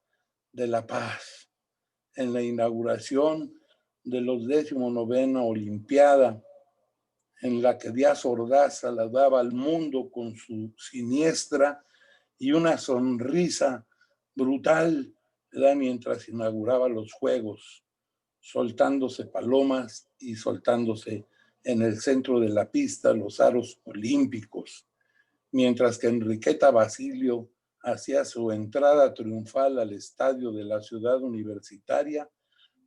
de la paz en la inauguración de los 19ª Olimpiada, en la que Díaz Ordaz saludaba al mundo con su siniestra y una sonrisa brutal, ¿verdad?, mientras inauguraba los Juegos, soltándose palomas y soltándose en el centro de la pista los aros olímpicos, mientras que Enriqueta Basilio hacía su entrada triunfal al estadio de la ciudad universitaria,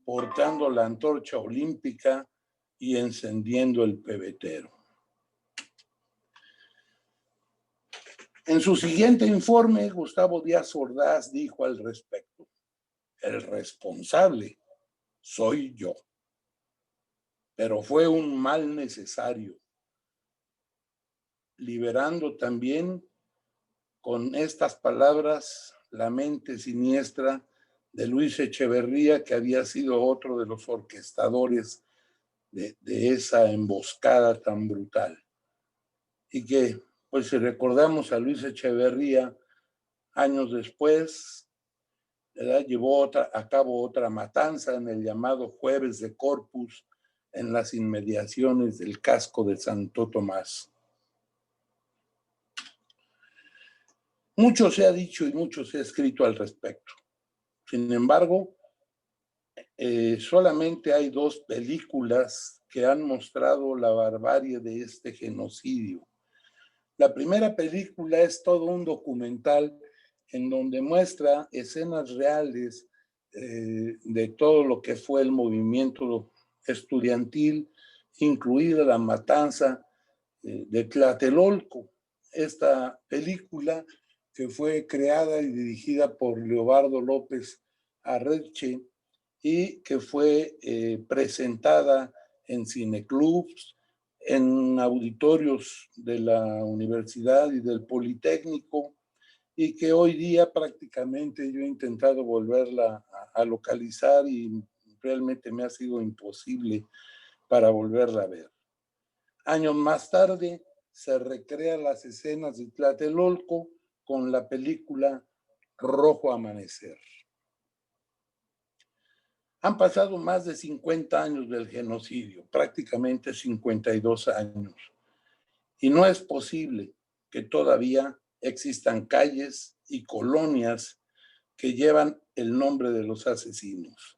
portando la antorcha olímpica y encendiendo el pebetero. En su siguiente informe, Gustavo Díaz Ordaz dijo al respecto: el responsable soy yo, pero fue un mal necesario, liberando también con estas palabras la mente siniestra de Luis Echeverría, que había sido otro de los orquestadores de esa emboscada tan brutal. Y que, pues si recordamos a Luis Echeverría, años después, ¿verdad?, llevó a cabo otra matanza en el llamado Jueves de Corpus, en las inmediaciones del casco de Santo Tomás. Mucho se ha dicho y mucho se ha escrito al respecto. Sin embargo, solamente hay 2 películas que han mostrado la barbarie de este genocidio. La primera película es todo un documental en donde muestra escenas reales de todo lo que fue el movimiento estudiantil, incluida la matanza de Tlatelolco. Esta película, que fue creada y dirigida por Leobardo López Arreche y que fue presentada en cineclubs, en auditorios de la universidad y del Politécnico, y que hoy día prácticamente yo he intentado volverla a localizar y realmente me ha sido imposible para volverla a ver. Años más tarde se recrean las escenas de Tlatelolco con la película Rojo Amanecer. Han pasado más de 50 años del genocidio, prácticamente 52 años, y no es posible que todavía existan calles y colonias que llevan el nombre de los asesinos,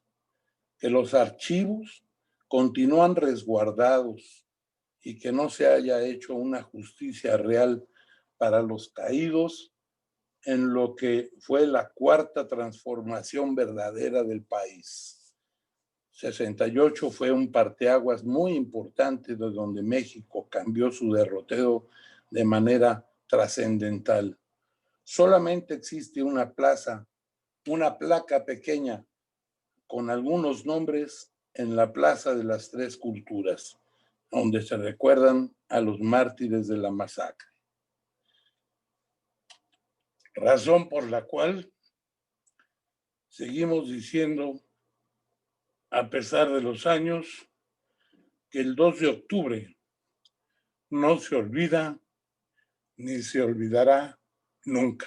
que los archivos continúan resguardados y que no se haya hecho una justicia real para los caídos en lo que fue la cuarta transformación verdadera del país. 68 fue un parteaguas muy importante de donde México cambió su derrotero de manera trascendental. Solamente existe una plaza, una placa pequeña con algunos nombres en la Plaza de las Tres Culturas, donde se recuerdan a los mártires de la masacre. Razón por la cual seguimos diciendo, a pesar de los años, que el 2 de octubre no se olvida ni se olvidará nunca.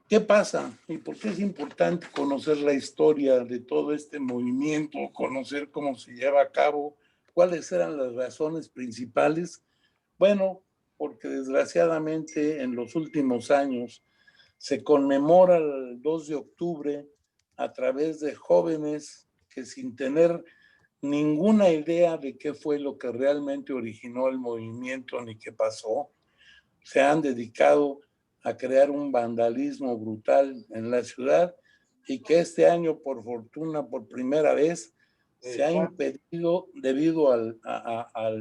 ¿Qué pasa? ¿Y por qué es importante conocer la historia de todo este movimiento, conocer cómo se lleva a cabo, cuáles eran las razones principales? Bueno, porque desgraciadamente en los últimos años se conmemora el 2 de octubre a través de jóvenes que sin tener ninguna idea de qué fue lo que realmente originó el movimiento ni qué pasó, se han dedicado a crear un vandalismo brutal en la ciudad y que este año, por fortuna, por primera vez, se ha impedido debido a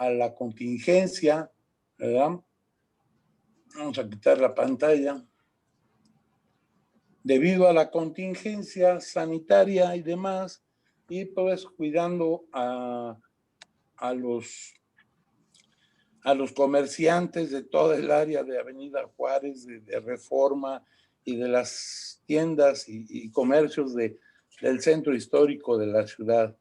la contingencia, ¿verdad? Vamos a quitar la pantalla. Debido a la contingencia sanitaria y demás, y pues cuidando a los comerciantes de toda el área de Avenida Juárez, de Reforma y de las tiendas y comercios del centro histórico de la ciudad.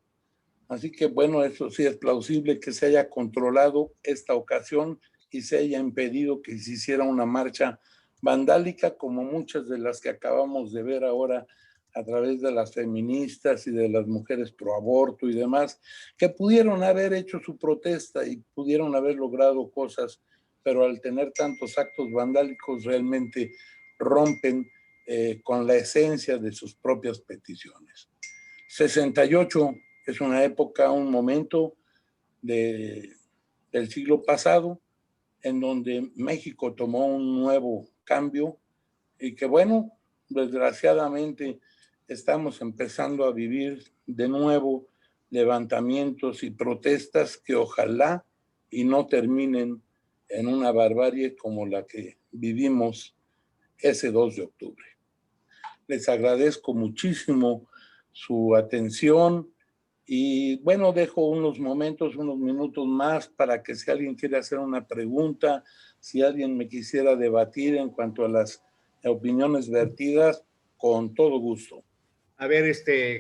Así que bueno, eso sí es plausible que se haya controlado esta ocasión y se haya impedido que se hiciera una marcha vandálica como muchas de las que acabamos de ver ahora a través de las feministas y de las mujeres pro aborto y demás, que pudieron haber hecho su protesta y pudieron haber logrado cosas, pero al tener tantos actos vandálicos realmente rompen con la esencia de sus propias peticiones. 68 es una época, un momento del siglo pasado en donde México tomó un nuevo cambio y que bueno, desgraciadamente estamos empezando a vivir de nuevo levantamientos y protestas que ojalá y no terminen en una barbarie como la que vivimos ese 2 de octubre. Les agradezco muchísimo su atención y bueno, dejo unos minutos más para que si alguien quiere hacer una pregunta, si alguien me quisiera debatir en cuanto a las opiniones vertidas, con todo gusto. A ver,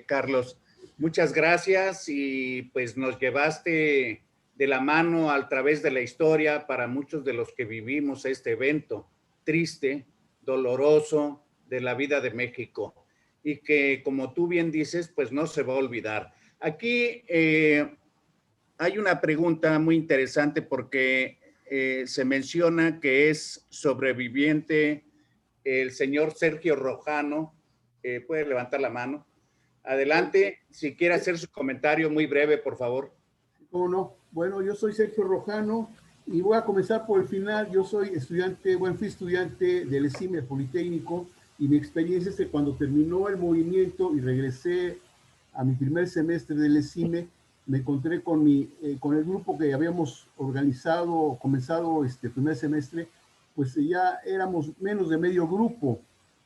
Carlos, muchas gracias y pues nos llevaste de la mano a través de la historia para muchos de los que vivimos este evento triste, doloroso de la vida de México y que, como tú bien dices, pues no se va a olvidar. Aquí hay una pregunta muy interesante porque se menciona que es sobreviviente el señor Sergio Rojano. Puede levantar la mano. Adelante, si quiere hacer su comentario muy breve, por favor. ¿Cómo no? Bueno, yo soy Sergio Rojano y voy a comenzar por el final. Yo soy estudiante, fui estudiante del ESIME Politécnico y mi experiencia es que cuando terminó el movimiento y regresé a mi primer semestre del ESIME, me encontré con el grupo que habíamos organizado, comenzado este primer semestre, pues ya éramos menos de medio grupo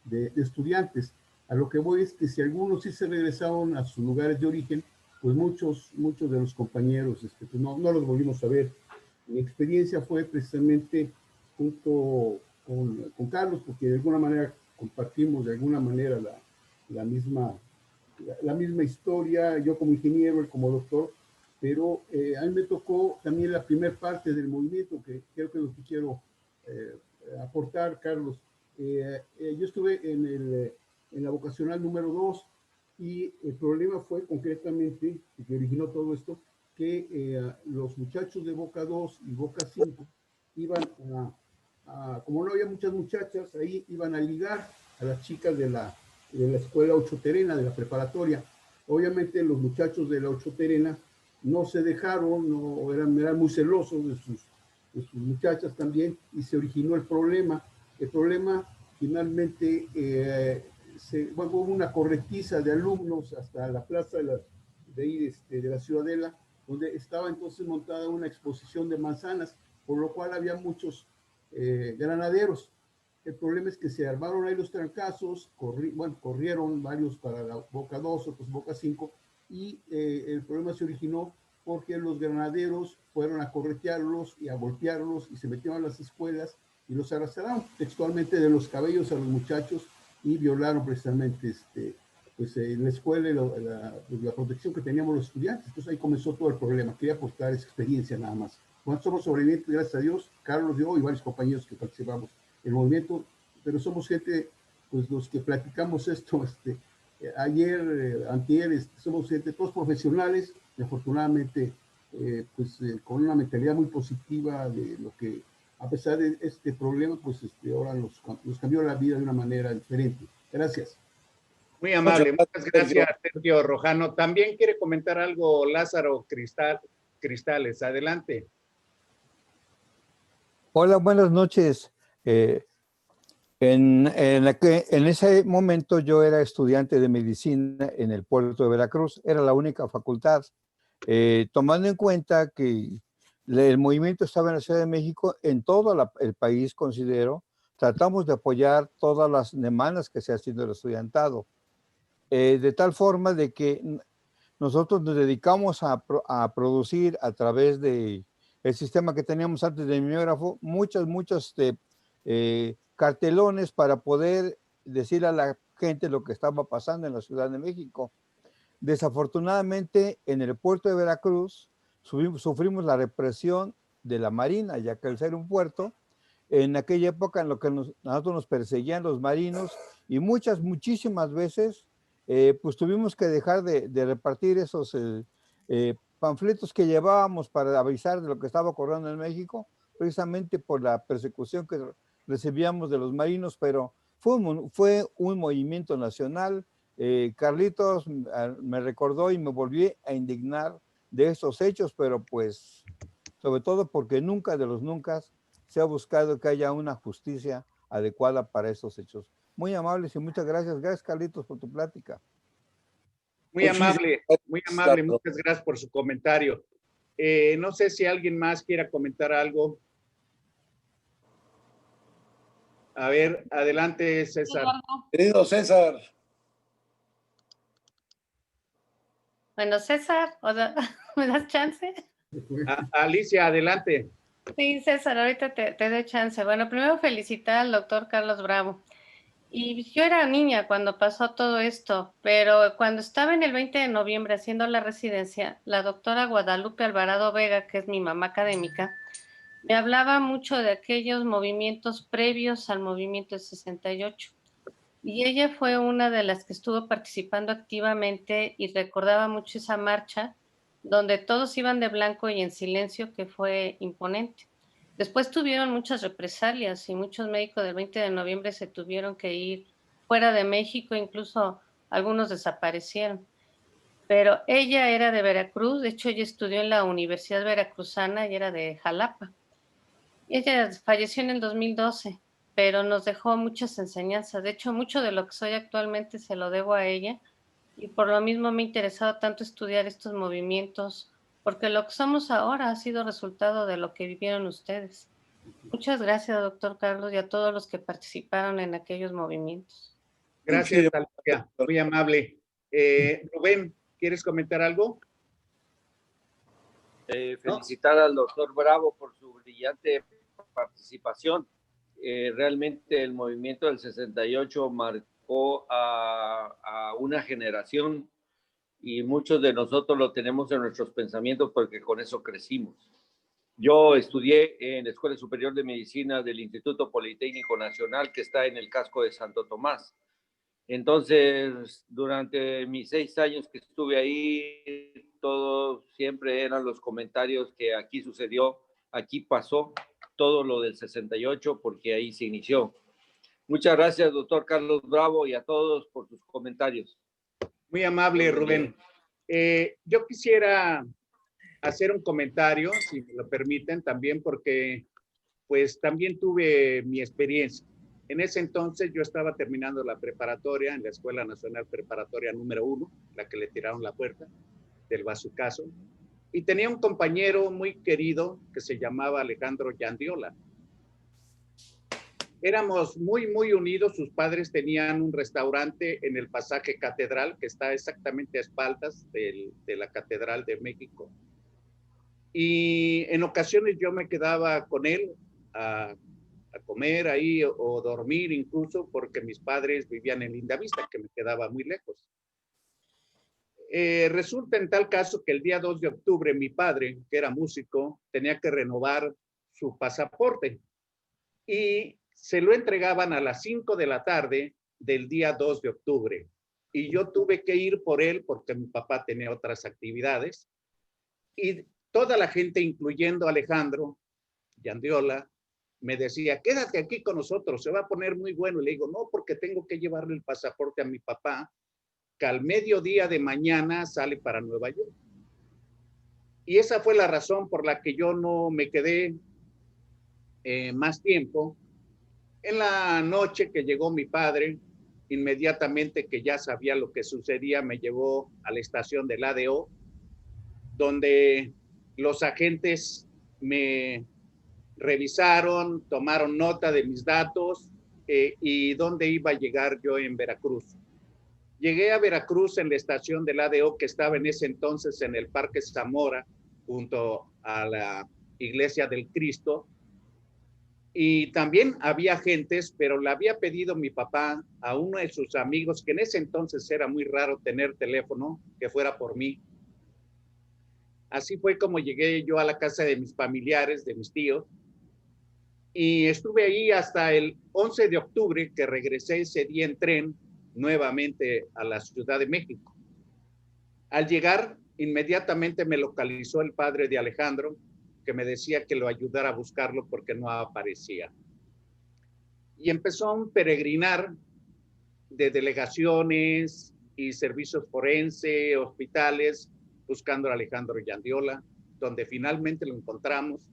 de estudiantes. A lo que voy es que si algunos sí se regresaron a sus lugares de origen, pues muchos de los compañeros pues no los volvimos a ver. Mi experiencia fue precisamente junto con Carlos, porque de alguna manera compartimos de alguna manera la misma historia, yo como ingeniero, él como doctor, pero a mí me tocó también la primera parte del movimiento, que creo que es lo que quiero aportar, Carlos. Yo estuve en la vocacional número 2 y el problema fue concretamente, que originó todo esto, que los muchachos de Boca 2 y Boca 5 iban como no había muchas muchachas, ahí iban a ligar a las chicas de la escuela Ocho Terena, de la preparatoria. Obviamente los muchachos de la Ocho Terena no se dejaron, no, eran muy celosos de sus muchachas también, y se originó el problema. El problema finalmente, hubo una corretiza de alumnos hasta la plaza de la Ciudadela, donde estaba entonces montada una exposición de manzanas, por lo cual había muchos granaderos. El problema es que se armaron ahí los trancazos, corrieron varios para la Boca 2, otros Boca 5, y el problema se originó porque los granaderos fueron a corretearlos y a golpearlos y se metieron a las escuelas y los arrastraron textualmente de los cabellos a los muchachos y violaron precisamente en la escuela la protección que teníamos los estudiantes. Entonces ahí comenzó todo el problema. Quería aportar esa experiencia nada más. Bueno, somos sobrevivientes, gracias a Dios, Carlos, yo y varios compañeros que participamos en el movimiento, pero somos gente, pues los que platicamos esto, ayer, antier, somos gente, todos profesionales, y afortunadamente, con una mentalidad muy positiva de lo que, a pesar de este problema, pues ahora nos cambió la vida de una manera diferente. Gracias. Muy amable, muchas gracias, Sergio Rojano. También quiere comentar algo Lázaro Cristales, adelante. Hola, buenas noches. En ese momento yo era estudiante de medicina en el puerto de Veracruz, era la única facultad. Tomando en cuenta que el movimiento estaba en la Ciudad de México, en todo el país, considero, tratamos de apoyar todas las demandas que se hacen del estudiantado, de tal forma de que nosotros nos dedicamos a producir a través de el sistema que teníamos antes del mimeógrafo, muchos cartelones para poder decir a la gente lo que estaba pasando en la Ciudad de México. Desafortunadamente, en el puerto de Veracruz sufrimos la represión de la Marina, ya que al ser un puerto, en aquella época en lo que nosotros nos perseguían los marinos y muchísimas veces pues tuvimos que dejar de repartir esos panfletos que llevábamos para avisar de lo que estaba ocurriendo en México, precisamente por la persecución que recibíamos de los marinos, pero fue un movimiento nacional. Carlitos me recordó y me volví a indignar de esos hechos, pero pues sobre todo porque nunca de los nunca se ha buscado que haya una justicia adecuada para esos hechos. Muy amables y muchas gracias. Gracias, Carlitos, por tu plática. Muy amable, muchas gracias por su comentario. No sé si alguien más quiera comentar algo. A ver, adelante, César. Querido César. Bueno, César, ¿me das chance? Alicia, adelante. Sí, César, ahorita te doy chance. Bueno, primero felicitar al doctor Carlos Bravo. Y yo era niña cuando pasó todo esto, pero cuando estaba en el 20 de noviembre haciendo la residencia, la doctora Guadalupe Alvarado Vega, que es mi mamá académica, me hablaba mucho de aquellos movimientos previos al movimiento del 68. Y ella fue una de las que estuvo participando activamente y recordaba mucho esa marcha donde todos iban de blanco y en silencio, que fue imponente. Después tuvieron muchas represalias y muchos médicos del 20 de noviembre se tuvieron que ir fuera de México, incluso algunos desaparecieron. Pero ella era de Veracruz, de hecho ella estudió en la Universidad Veracruzana y era de Jalapa. Ella falleció en el 2012, pero nos dejó muchas enseñanzas. De hecho, mucho de lo que soy actualmente se lo debo a ella y por lo mismo me ha interesado tanto estudiar estos movimientos, porque lo que somos ahora ha sido resultado de lo que vivieron ustedes. Muchas gracias, doctor Carlos, y a todos los que participaron en aquellos movimientos. Gracias, Alicia, muy amable. Rubén, ¿quieres comentar algo? Felicitar al doctor Bravo por su brillante participación. realmente el movimiento del 68 marcó a una generación y muchos de nosotros lo tenemos en nuestros pensamientos porque con eso crecimos. Yo estudié en la Escuela Superior de Medicina del Instituto Politécnico Nacional, que está en el casco de Santo Tomás. Entonces, durante mis 6 años que estuve ahí, todo siempre eran los comentarios que aquí sucedió, aquí pasó, todo lo del 68, porque ahí se inició. Muchas gracias, doctor Carlos Bravo, y a todos por sus comentarios. Muy amable, Rubén. Yo quisiera hacer un comentario, si me lo permiten, también porque pues también tuve mi experiencia. En ese entonces yo estaba terminando la preparatoria en la Escuela Nacional Preparatoria número 1, la que le tiraron la puerta del bazucazo, y tenía un compañero muy querido que se llamaba Alejandro Yandiola. Éramos muy unidos. Sus padres tenían un restaurante en el Pasaje Catedral, que está exactamente a espaldas de la Catedral de México. Y en ocasiones yo me quedaba con él a comer ahí o dormir incluso, porque mis padres vivían en Lindavista, que me quedaba muy lejos. Resulta en tal caso que el día 2 de octubre mi padre, que era músico, tenía que renovar su pasaporte y se lo entregaban a las 5 de la tarde del día 2 de octubre. Y yo tuve que ir por él porque mi papá tenía otras actividades. Y toda la gente, incluyendo a Alejandro Yandiola, me decía, quédate aquí con nosotros, se va a poner muy bueno. Y le digo, no, porque tengo que llevarle el pasaporte a mi papá, que al mediodía de mañana sale para Nueva York. Y esa fue la razón por la que yo no me quedé más tiempo. En la noche que llegó mi padre, inmediatamente que ya sabía lo que sucedía, me llevó a la estación del ADO, donde los agentes me revisaron, tomaron nota de mis datos y dónde iba a llegar yo en Veracruz. Llegué a Veracruz en la estación del ADO, que estaba en ese entonces en el Parque Zamora, junto a la Iglesia del Cristo. Y también había agentes, pero le había pedido mi papá a uno de sus amigos, que en ese entonces era muy raro tener teléfono, que fuera por mí. Así fue como llegué yo a la casa de mis familiares, de mis tíos, y estuve ahí hasta el 11 de octubre, que regresé ese día en tren nuevamente a la Ciudad de México. Al llegar, inmediatamente me localizó el padre de Alejandro, que me decía que lo ayudara a buscarlo porque no aparecía. Y empezó un peregrinar de delegaciones y servicios forense, hospitales, buscando a Alejandro Yandiola, donde finalmente lo encontramos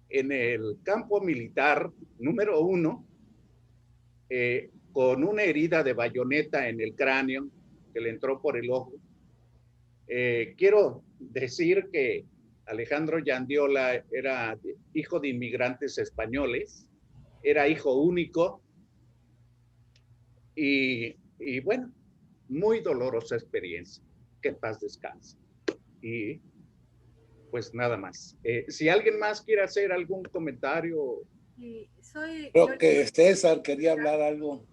en el campo militar número 1, con una herida de bayoneta en el cráneo que le entró por el ojo. Quiero decir que Alejandro Yandiola era hijo de inmigrantes españoles, era hijo único y bueno, muy dolorosa experiencia. Que en paz descanse. Y pues nada más. Si alguien más quiere hacer algún comentario. Sí, soy Creo que César quería hablar algo.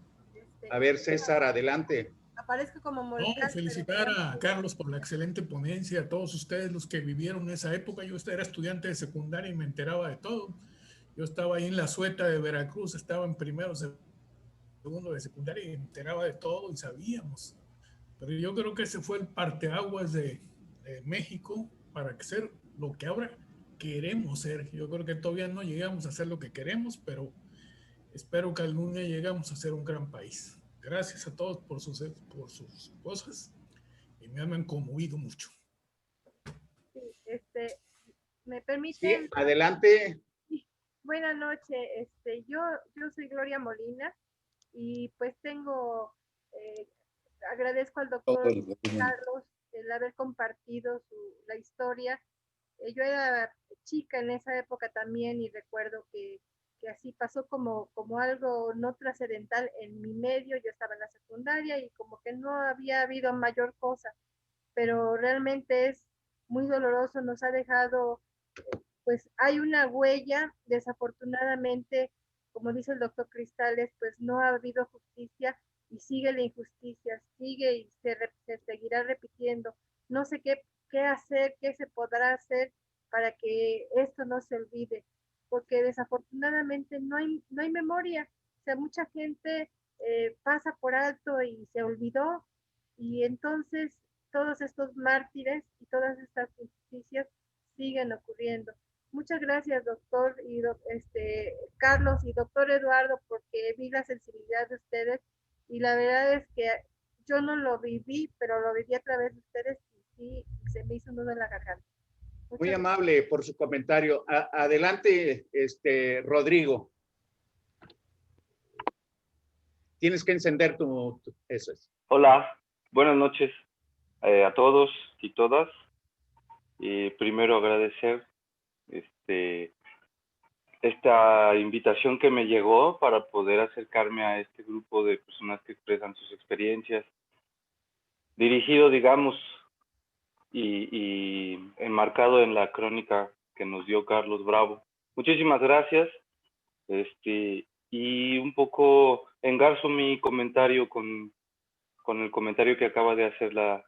A ver, César, adelante. Aparezco como No, felicitar a Carlos por la excelente ponencia, a todos ustedes los que vivieron esa época. Yo era estudiante de secundaria y me enteraba de todo. Yo estaba ahí en la Sueta de Veracruz, estaba en primero, segundo de secundaria y me enteraba de todo y sabíamos. Pero yo creo que ese fue el parteaguas de México para ser lo que ahora queremos ser. Yo creo que todavía no llegamos a ser lo que queremos, pero espero que algún día llegamos a ser un gran país. Gracias a todos por sus cosas y me han conmovido mucho. Sí, ¿me permiten? Sí, adelante. Buenas noches. Yo soy Gloria Molina y pues agradezco al doctor Carlos el haber compartido la historia. Yo era chica en esa época también y recuerdo que así pasó como algo no trascendental en mi medio. Yo estaba en la secundaria y como que no había habido mayor cosa, pero realmente es muy doloroso, nos ha dejado pues hay una huella. Desafortunadamente, como dice el doctor Cristales, pues no ha habido justicia y sigue la injusticia, sigue y se seguirá repitiendo. No sé qué hacer, qué se podrá hacer para que esto no se olvide, porque desafortunadamente no hay memoria. O sea, mucha gente pasa por alto y se olvidó, y entonces todos estos mártires y todas estas injusticias siguen ocurriendo. Muchas gracias, doctor y Carlos y doctor Eduardo, porque vi la sensibilidad de ustedes, y la verdad es que yo no lo viví, pero lo viví a través de ustedes, y sí, se me hizo un nudo en la garganta. Muy amable por su comentario. Adelante, Rodrigo. Tienes que encender eso es. Hola, buenas noches a todos y todas. Primero agradecer esta invitación que me llegó para poder acercarme a este grupo de personas que expresan sus experiencias, dirigido, digamos, y enmarcado en la crónica que nos dio Carlos Bravo. Muchísimas gracias. Y un poco engarzo mi comentario con el comentario que acaba de hacer la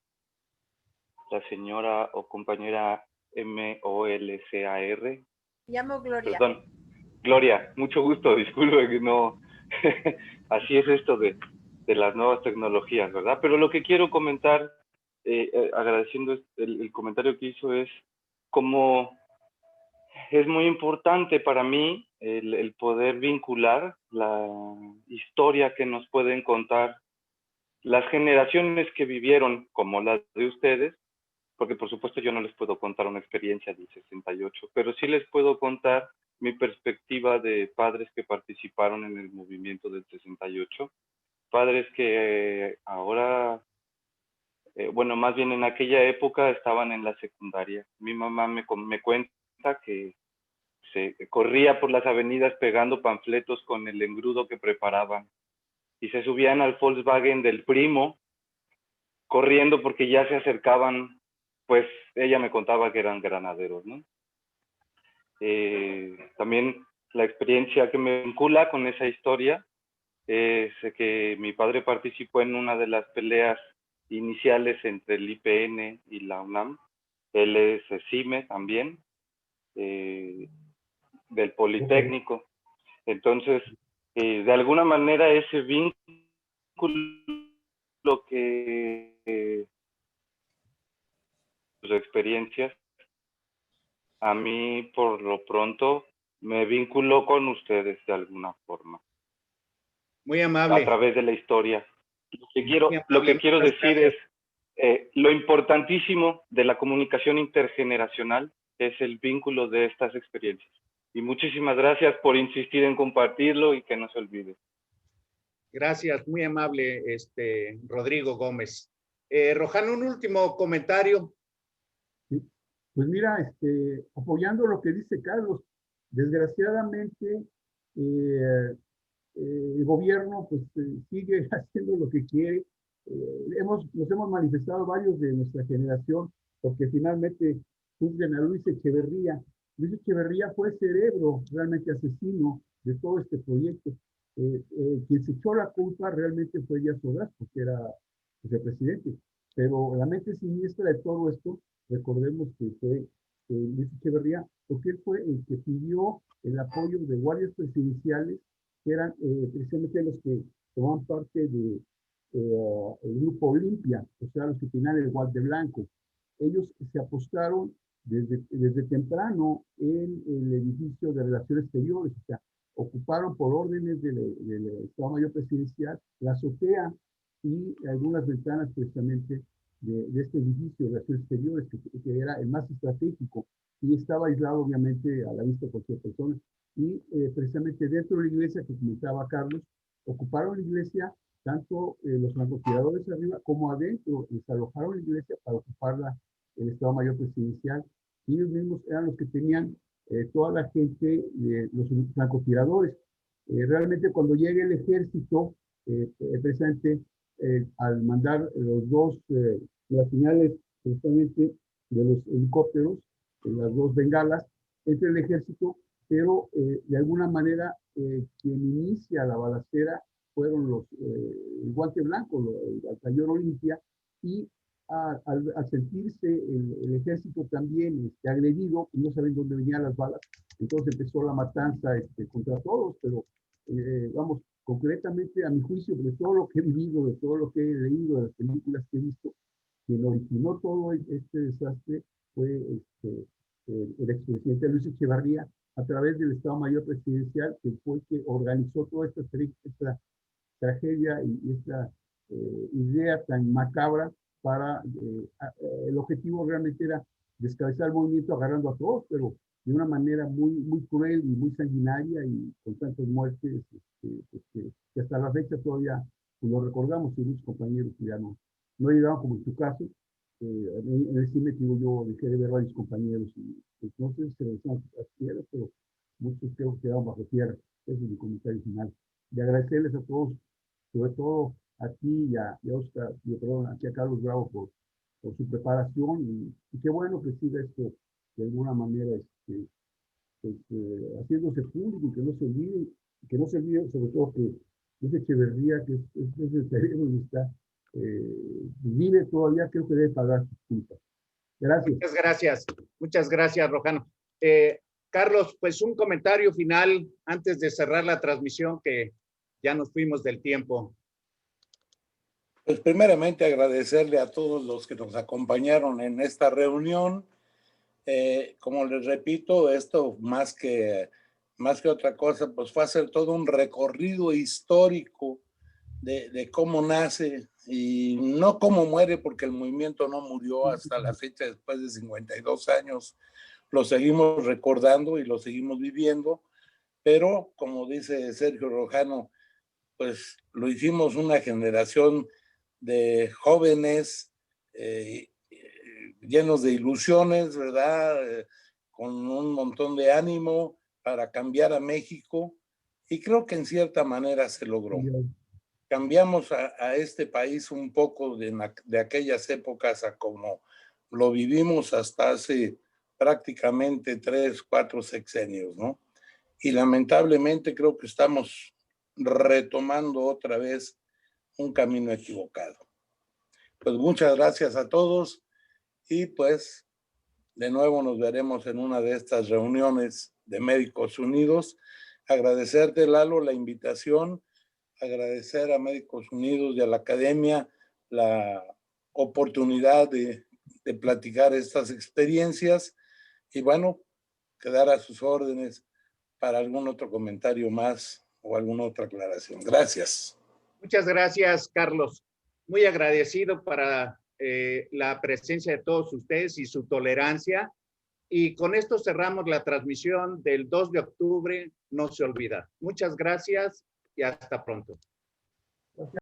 señora o compañera MOLCAR. Me llamo Gloria. Perdón, Gloria, mucho gusto, disculpe que no, así es esto de las nuevas tecnologías, ¿verdad? Pero lo que quiero comentar, agradeciendo el comentario que hizo, es cómo es muy importante para mí el poder vincular la historia que nos pueden contar las generaciones que vivieron como las de ustedes, porque por supuesto yo no les puedo contar una experiencia del 68, pero sí les puedo contar mi perspectiva de padres que participaron en el movimiento del 68, padres que ahora, bueno, más bien en aquella época estaban en la secundaria. Mi mamá me cuenta que se corría por las avenidas pegando panfletos con el engrudo que preparaban y se subían al Volkswagen del primo corriendo porque ya se acercaban, pues ella me contaba que eran granaderos, ¿no? También la experiencia que me vincula con esa historia es que mi padre participó en una de las peleas iniciales entre el IPN y la UNAM. Él es CIME también, del Politécnico. Entonces, de alguna manera ese vínculo que sus experiencias, a mí por lo pronto me vinculó con ustedes de alguna forma. Muy amable. A través de la historia. Lo que quiero decir es, lo importantísimo de la comunicación intergeneracional es el vínculo de estas experiencias. Y muchísimas gracias por insistir en compartirlo y que no se olvide. Gracias, muy amable, Rodrigo Gómez. Rojano, un último comentario. Sí. Pues mira, apoyando lo que dice Carlos, desgraciadamente el gobierno pues sigue haciendo lo que quiere. Nos hemos manifestado varios de nuestra generación porque finalmente juzgan a Luis Echeverría. Luis Echeverría fue el cerebro realmente asesino de todo este proyecto. Quien se echó la culpa realmente fue Díaz Ordaz, porque era pues, el presidente. Pero la mente siniestra de todo esto, recordemos que fue Luis Echeverría, porque él fue el que pidió el apoyo de guardias presidenciales, que eran precisamente los que tomaban parte de el grupo Olimpia, o sea, los que tenían el guante blanco. Ellos se apostaron desde temprano en el edificio de Relaciones Exteriores, o sea, ocuparon por órdenes del Estado Mayor Presidencial la azotea y algunas ventanas precisamente de este edificio de Relaciones Exteriores, que era el más estratégico y estaba aislado obviamente a la vista de cualquier persona. Y precisamente dentro de la iglesia que comentaba Carlos, ocuparon la iglesia tanto los francotiradores arriba como adentro, desalojaron la iglesia para ocuparla el Estado Mayor Presidencial, y ellos mismos eran los que tenían toda la gente, los francotiradores. Realmente cuando llega el ejército, precisamente al mandar las señales precisamente de los helicópteros, las dos bengalas, entre el ejército, pero de alguna manera quien inicia la balacera fueron el guante blanco, el batallón Olimpia, y al sentirse el ejército también agredido, y no saben dónde venían las balas, entonces empezó la matanza contra todos, pero vamos, concretamente a mi juicio, de todo lo que he vivido, de todo lo que he leído, de las películas que he visto, quien originó todo este desastre fue el expresidente Luis Echeverría, a través del Estado Mayor Presidencial, que fue el que organizó toda esta tragedia y esta idea tan macabra para, el objetivo realmente era descabezar el movimiento agarrando a todos, pero de una manera muy cruel y muy sanguinaria y con tantas muertes que hasta la fecha todavía lo recordamos y muchos compañeros que ya no llegaron, como en tu caso. En el cine, yo dejé de ver a mis compañeros y pues, no sé si se regresaron a tierra, pero muchos creo que quedaron bajo tierra. Ese es mi comentario final. Y agradecerles a todos, sobre todo a ti y a Oscar, aquí a Carlos Bravo por su preparación y qué bueno que siga esto de alguna manera haciéndose público y que no se olvide sobre todo que ese Echeverría, que es el cerebro donde está, vive todavía, creo que debe pagar sus culpas. Gracias. Muchas gracias, Rojano. Carlos, pues un comentario final antes de cerrar la transmisión, que ya nos fuimos del tiempo. Pues primeramente agradecerle a todos los que nos acompañaron en esta reunión. Como les repito, esto más que otra cosa, pues fue hacer todo un recorrido histórico de cómo nace y no cómo muere, porque el movimiento no murió hasta la fecha, después de 52 años. Lo seguimos recordando y lo seguimos viviendo, pero como dice Sergio Rojano, pues lo hicimos una generación de jóvenes llenos de ilusiones, ¿verdad? Con un montón de ánimo para cambiar a México, y creo que en cierta manera se logró. Cambiamos a este país un poco de aquellas épocas a como lo vivimos hasta hace prácticamente 3, 4 sexenios, ¿no? Y lamentablemente creo que estamos retomando otra vez un camino equivocado. Pues muchas gracias a todos y pues de nuevo nos veremos en una de estas reuniones de Médicos Unidos. Agradecerte, Lalo, la invitación, agradecer a Médicos Unidos y a la Academia la oportunidad de platicar estas experiencias y bueno, quedar a sus órdenes para algún otro comentario más o alguna otra aclaración. Gracias. Muchas gracias, Carlos. Muy agradecido para la presencia de todos ustedes y su tolerancia. Y con esto cerramos la transmisión del 2 de octubre, no se olvida. Muchas gracias y hasta pronto.